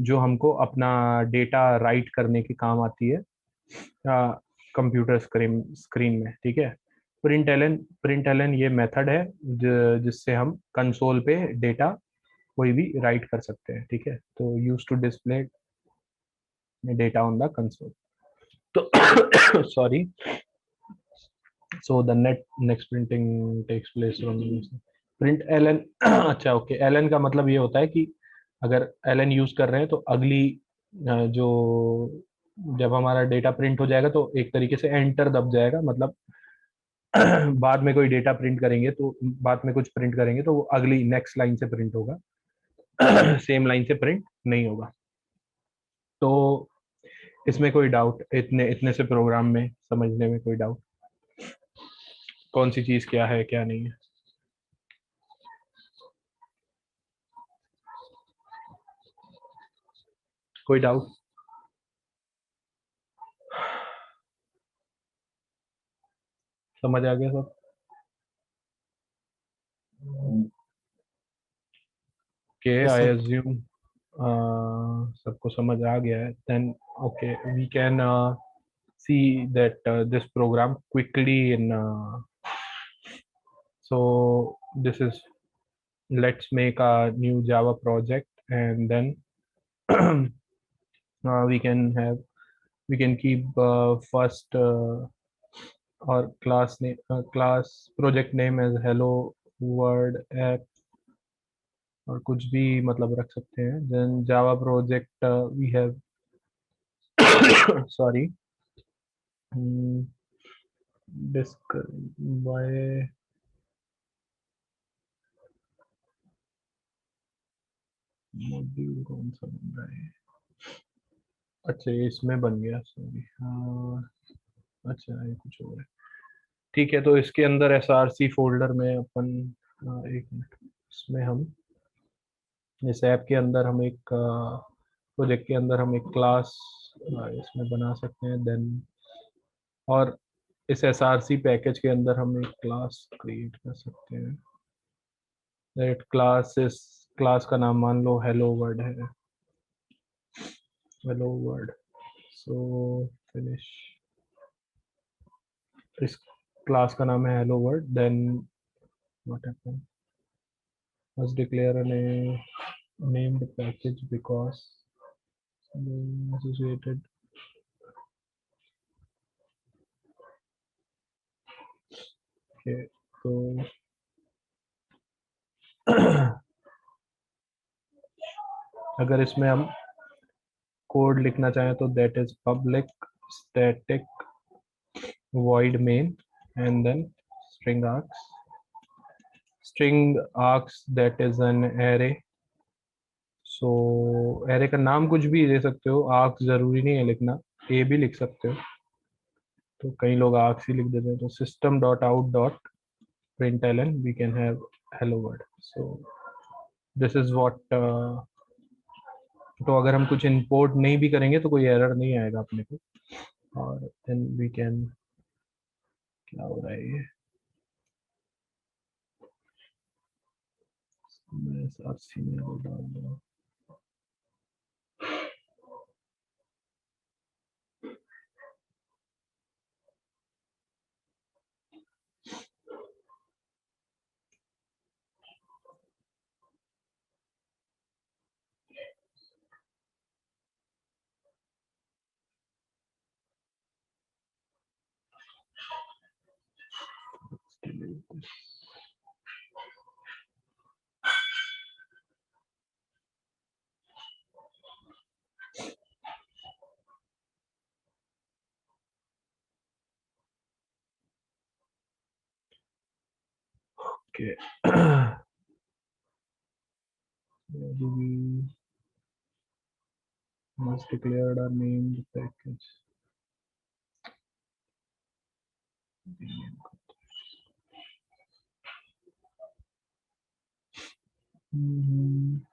जो हमको अपना डेटा राइट करने के काम आती है कंप्यूटर स्क्रीन में, ठीक है। प्रिंट ये मेथड है जिससे हम कंसोल पे डेटा कोई भी राइट कर सकते हैं, ठीक है। तो use to display data on the console. तो sorry, so the next printing takes place from print ln। अच्छा ओके, ln का मतलब ये होता है कि अगर ln यूज कर रहे हैं तो अगली जो जब हमारा डेटा प्रिंट हो जाएगा तो एक तरीके से एंटर दब जाएगा, मतलब बाद में कोई डेटा प्रिंट करेंगे तो बाद में कुछ प्रिंट करेंगे तो वो अगली नेक्स्ट लाइन से प्रिंट होगा, सेम लाइन से प्रिंट नहीं होगा। तो इसमें कोई डाउट, इतने इतने से प्रोग्राम में समझने में कोई डाउट, कौन सी चीज क्या है क्या नहीं है? कोई डाउट? समझ आ गया सब? के आई एज्यूम सबको समझ आ गया है। Then okay, we can see that this program quickly in so this is, let's make a new Java project and then we can keep first or class project name as hello world app और कुछ भी मतलब रख सकते हैं। then Java project we have sorry disk by module कौन सा बन रहा है? अच्छा ये इसमें बन गया, सॉरी। अच्छा ये कुछ और है, ठीक है। तो इसके अंदर src फोल्डर में अपन एक मिनट, इसमें हम इस ऐप के अंदर हम एक प्रोजेक्ट के अंदर हम एक क्लास इसमें बना सकते हैं। देन और इस src पैकेज के अंदर हम एक क्लास क्रिएट कर सकते हैं। दैट क्लास, इस क्लास का नाम मान लो हेलो वर्ल्ड है, हेलो वर्ल्ड। सो फिनिश, इस क्लास का नाम है hello world. Then what happen, must declare a named package because associated। okay, तो अगर इसमें हम कोड लिखना चाहें तो that is public static void main and then string args। string args that is an array। so array का नाम कुछ भी दे सकते हो, args जरूरी नहीं है लिखना, a भी लिख सकते हो, तो कई लोग args ही लिख देते हैं। तो system dot out dot println we can have hello world। so this is what तो अगर हम कुछ इंपोर्ट नहीं भी करेंगे तो कोई एरर नहीं आएगा अपने को। और देन वी कैन, क्या हो रहा है ये, मैं src में वो डाल दूँ। Okay. We must declared our named package. Mhm.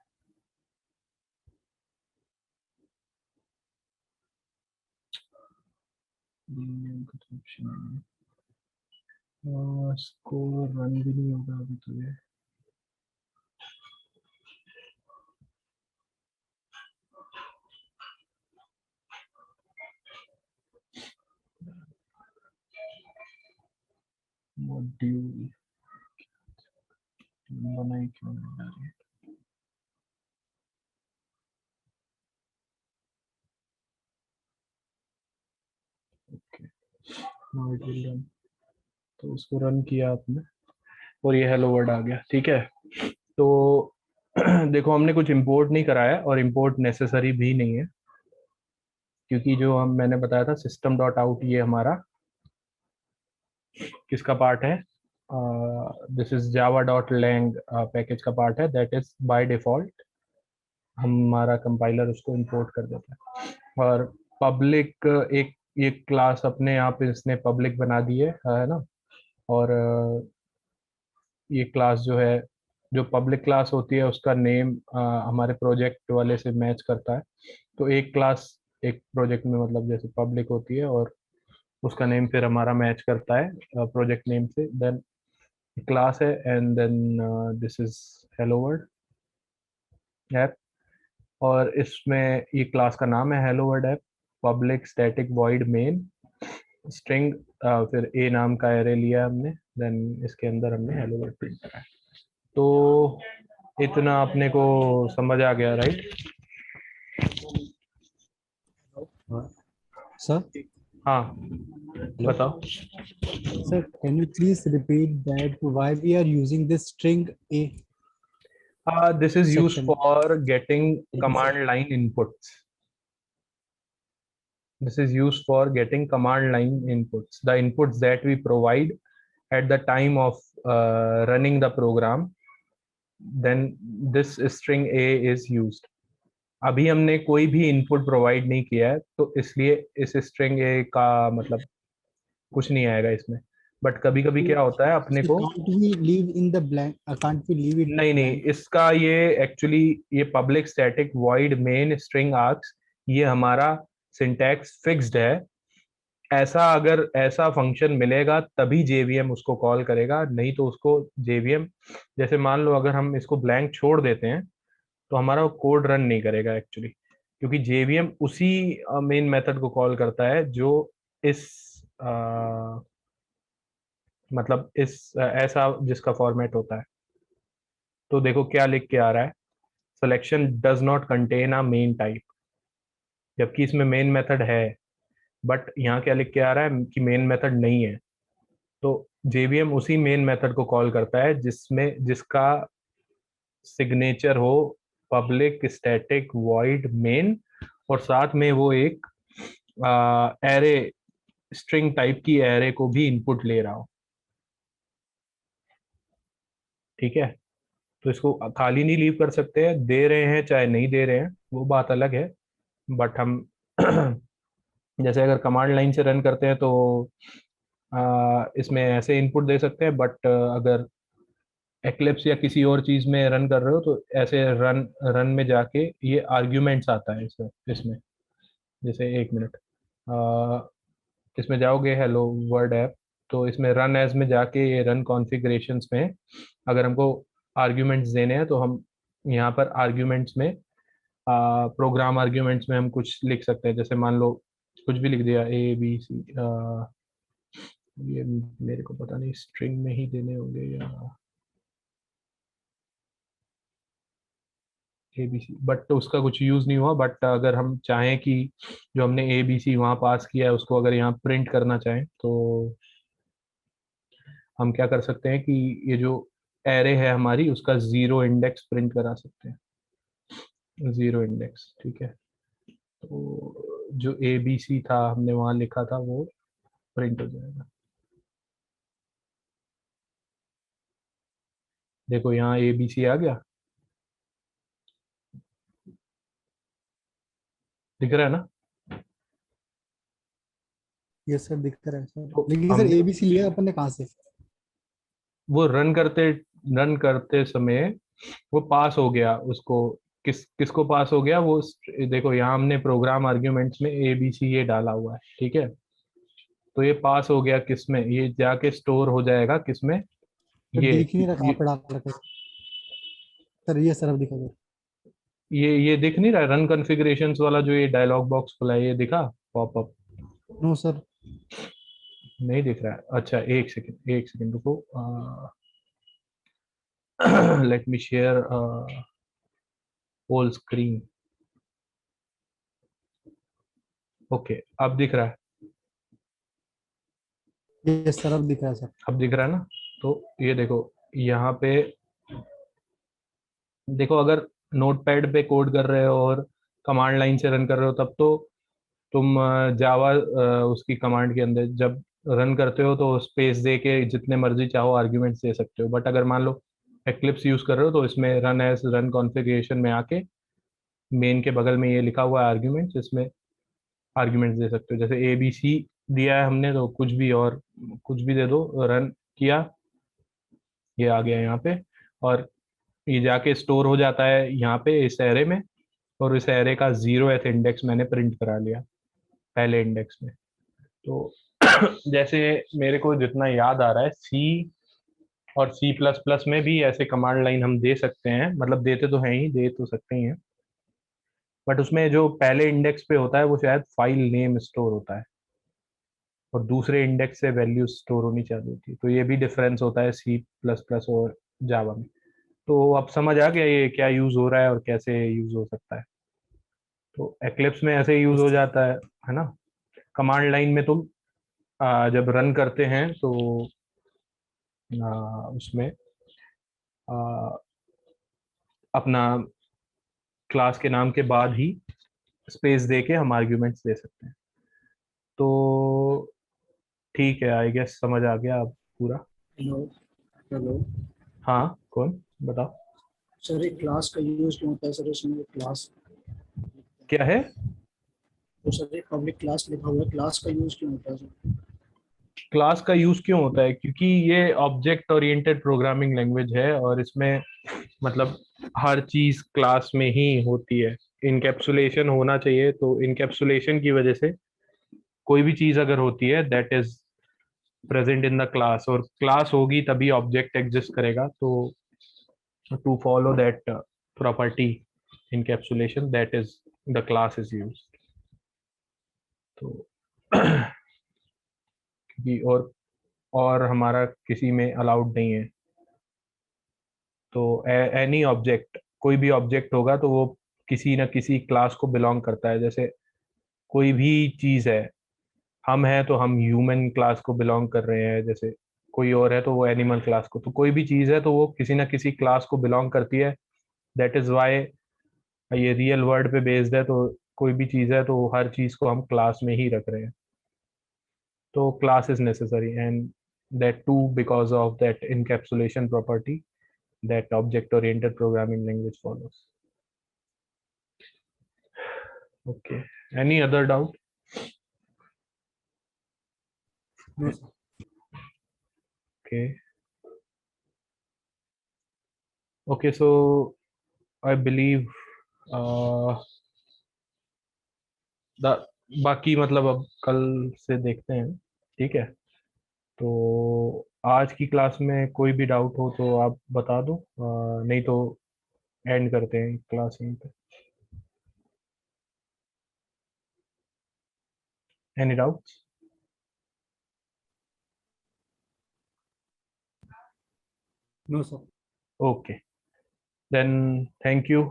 इसको रन भी नहीं होगा अभी तो ये मॉड्यूल बनाई क्यों नहीं आ रही है? Okay. Now it will run. तो इसको रन किया आपने और ये हेलो वर्ड आ गया। ठीक है, तो देखो हमने कुछ इंपोर्ट नहीं कराया और इंपोर्ट नेसेसरी भी नहीं है, क्योंकि जो मैंने बताया था सिस्टम डॉट आउट ये हमारा किसका पार्ट है, this is Java dot lang package का पार्ट है, दैट इज बाय डिफॉल्ट हमारा कंपाइलर उसको इंपोर्ट कर देता है। और पब्लिक एक ये क्लास अपने आप इसने पब्लिक बना दी है ना, और ये क्लास जो है, जो पब्लिक क्लास होती है उसका नेम हमारे प्रोजेक्ट वाले से मैच करता है। तो एक क्लास एक प्रोजेक्ट में मतलब जैसे पब्लिक होती है और उसका नेम फिर हमारा मैच करता है प्रोजेक्ट नेम से, देन क्लास है, and then this is hello world app, और इसमें ये क्लास का नाम है hello world app, public static void main string, फिर ए नाम का एरे लिया हमने, देन इसके अंदर हमने हेलो वर्ल्ड प्रिंट करा है। तो इतना अपने को समझ आ गया, राइट? Sir, हाँ Hello? बताओ। sir, can you please repeat that why we are using this string A This is used section? for getting command line inputs. This is used for getting command line inputs, the inputs that we provide at the time of running the program. Then this string A is used. अभी हमने कोई भी इनपुट प्रोवाइड नहीं किया है, तो इसलिए इस स्ट्रिंग ए का मतलब कुछ नहीं आएगा इसमें। बट कभी कभी क्या होता है अपने So को, can't we leave in the blank? Can't we leave it नहीं नहीं, blank? इसका ये एक्चुअली ये public static void main string arcs, ये हमारा सिंटैक्स फिक्स्ड है। ऐसा अगर ऐसा फंक्शन मिलेगा तभी जेवीएम उसको कॉल करेगा, नहीं तो उसको जेवीएम, जैसे मान लो अगर हम इसको ब्लैंक छोड़ देते हैं तो हमारा कोड रन नहीं करेगा एक्चुअली, क्योंकि जेवीएम उसी मेन मेथड को कॉल करता है जो इस मतलब इस ऐसा जिसका फॉर्मेट होता है। तो देखो क्या लिख के आ रहा है, selection does not contain a main type, जबकि इसमें मेन मेथड है, बट यहाँ क्या लिख के आ रहा है कि मेन मेथड नहीं है। तो जेवीएम उसी मेन मेथड को कॉल करता है जिसमें जिसका सिग्नेचर हो पब्लिक स्टैटिक वॉइड मेन, और साथ में वो एक एरे स्ट्रिंग टाइप की एरे को भी इनपुट ले रहा हो। ठीक है, तो इसको खाली नहीं लीव कर सकते हैं, दे रहे हैं चाहे नहीं दे रहे हैं वो बात अलग है, बट हम जैसे अगर कमांड लाइन से रन करते हैं तो इसमें ऐसे इनपुट दे सकते हैं, बट अगर एक्लिप्स या किसी और चीज में रन कर रहे हो तो ऐसे रन रन में जाके ये आर्ग्यूमेंट्स आता है इसमें जैसे एक मिनट, इसमें जाओगे हेलो वर्ड ऐप, तो इसमें रन एज में जाके ये रन कॉन्फ़िगरेशंस में अगर हमको आर्ग्यूमेंट्स देने हैं तो हम यहाँ पर आर्ग्यूमेंट्स में प्रोग्राम आर्ग्यूमेंट्स में हम कुछ लिख सकते हैं, जैसे मान लो कुछ भी लिख दिया ए बी सी, ये मेरे को पता नहीं स्ट्रिंग में ही देने होंगे या ए बी सी, बट उसका कुछ यूज नहीं हुआ। बट अगर हम चाहें कि जो हमने ए बी सी वहाँ पास किया है उसको अगर यहाँ प्रिंट करना चाहें तो हम क्या कर सकते हैं कि ये जो एरे है हमारी उसका जीरो इंडेक्स प्रिंट करा सकते हैं, जीरो इंडेक्स। ठीक है, तो जो ए बी सी था हमने वहाँ लिखा था वो प्रिंट हो जाएगा। देखो यहाँ ABC आ गया, दिख रहा है ना? यस सर, दिख रहा है सर, तो लेकिन सर हमने ABC लिया अपन ने कहाँ से? वो रन करते समय वो पास हो गया उसको, किसको पास हो गया वो, देखो यहाँ हमने प्रोग्राम आर्ग्यूमेंट्स में ABC ये डाला हुआ है, ठीक है? तो ये पास हो गया किस में, ये जाके स्टोर हो जाएगा किस में, तो ये दिख ही नहीं रहा कहाँ पे डाल रखा है सर। ये सर अब दिखा सर। ये दिख नहीं रहा, रन कॉन्फ़िगरेशंस वाला जो ये डायलॉग बॉक्स खुला है, ये दिखा पॉपअप? No sir. नहीं दिख रहा है, अच्छा एक सेकेंड रुको, let me share whole screen. Okay, अब दिख रहा है, यस सर, अब दिख रहा है सर। अब दिख रहा है ना? तो ये देखो यहाँ पे, देखो अगर नोटपैड पे कोड कर रहे हो और कमांड लाइन से रन कर रहे हो, तब तो तुम जावा उसकी कमांड के अंदर जब रन करते हो तो स्पेस दे के जितने मर्जी चाहो आर्ग्यूमेंट्स दे सकते हो। बट अगर मान लो एक्लिप्स यूज कर रहे हो तो इसमें रन एज रन कॉन्फ़िगरेशन में आके मेन के बगल में ये लिखा हुआ है आर्ग्यूमेंट्स, इसमें आर्ग्यूमेंट्स दे सकते हो। जैसे ABC दिया है हमने, तो कुछ भी और कुछ भी दे दो, रन किया, ये आ गया यहाँ पे, और ये जाके स्टोर हो जाता है यहाँ पे इस एरे में, और इस एरे का 0th इंडेक्स मैंने प्रिंट करा लिया पहले इंडेक्स में। तो जैसे मेरे को जितना याद आ रहा है, C और C++ में भी ऐसे कमांड लाइन हम दे सकते हैं, मतलब देते तो हैं ही, दे तो सकते ही हैं, बट उसमें जो पहले इंडेक्स पे होता है वो शायद फाइल नेम स्टोर होता है और दूसरे इंडेक्स से वैल्यू स्टोर होनी चाहिए होती है। तो ये भी डिफरेंस होता है C++ और जावा में। तो अब समझ आ गया ये क्या यूज हो रहा है और कैसे यूज हो सकता है। तो एक्लिप्स में ऐसे यूज हो जाता है ना? कमांड लाइन में तुम जब रन करते हैं तो उसमें आ, अपना क्लास के नाम के बाद ही स्पेस दे के हम आर्ग्यूमेंट्स दे सकते हैं। तो ठीक है, आई गेस समझ आ गया अब पूरा। हेलो हेलो हाँ, कौन? बताओ सर, ये क्लास का यूज क्यों होता है सर? इसमें क्लास, क्या है? तो सर ये पब्लिक क्लास लिखा हुआ है, क्लास का यूज क्यों होता है सर? क्लास का यूज क्यों होता है? क्योंकि ये ऑब्जेक्ट ओरिएंटेड प्रोग्रामिंग लैंग्वेज है और इसमें मतलब हर चीज क्लास में ही होती है। इनकैप्सुलेशन होना चाहिए, तो इनकैप्सुलेशन की वजह से कोई भी चीज अगर होती है that is present in the class, और क्लास होगी तभी ऑब्जेक्ट एग्जिस्ट करेगा। तो to follow that property encapsulation, that is the class is used. तो क्योंकि और हमारा किसी में अलाउड नहीं है, तो एनी ऑब्जेक्ट, कोई भी ऑब्जेक्ट होगा तो वो किसी न किसी क्लास को बिलोंग करता है। जैसे कोई भी चीज है, हम हैं तो हम ह्यूमन क्लास को बिलोंग कर रहे हैं, जैसे कोई और है तो वो एनिमल क्लास को, तो कोई भी चीज है तो वो किसी न किसी क्लास को बिलोंग करती है। दैट इज वाई ये रियल वर्ल्ड पे बेस्ड है, तो कोई भी चीज है तो हर चीज को हम क्लास में ही रख रहे हैं। तो class is necessary, and that too because of that encapsulation property that object oriented programming language follows. Okay, any other doubt? No sir. Okay, okay, so I believe uh, the बाकी मतलब अब कल से देखते हैं, ठीक है? तो आज की क्लास में कोई भी डाउट हो तो आप बता दो, नहीं तो एंड करते हैं क्लास यहीं पे। Any doubts? No sir. Okay, then thank you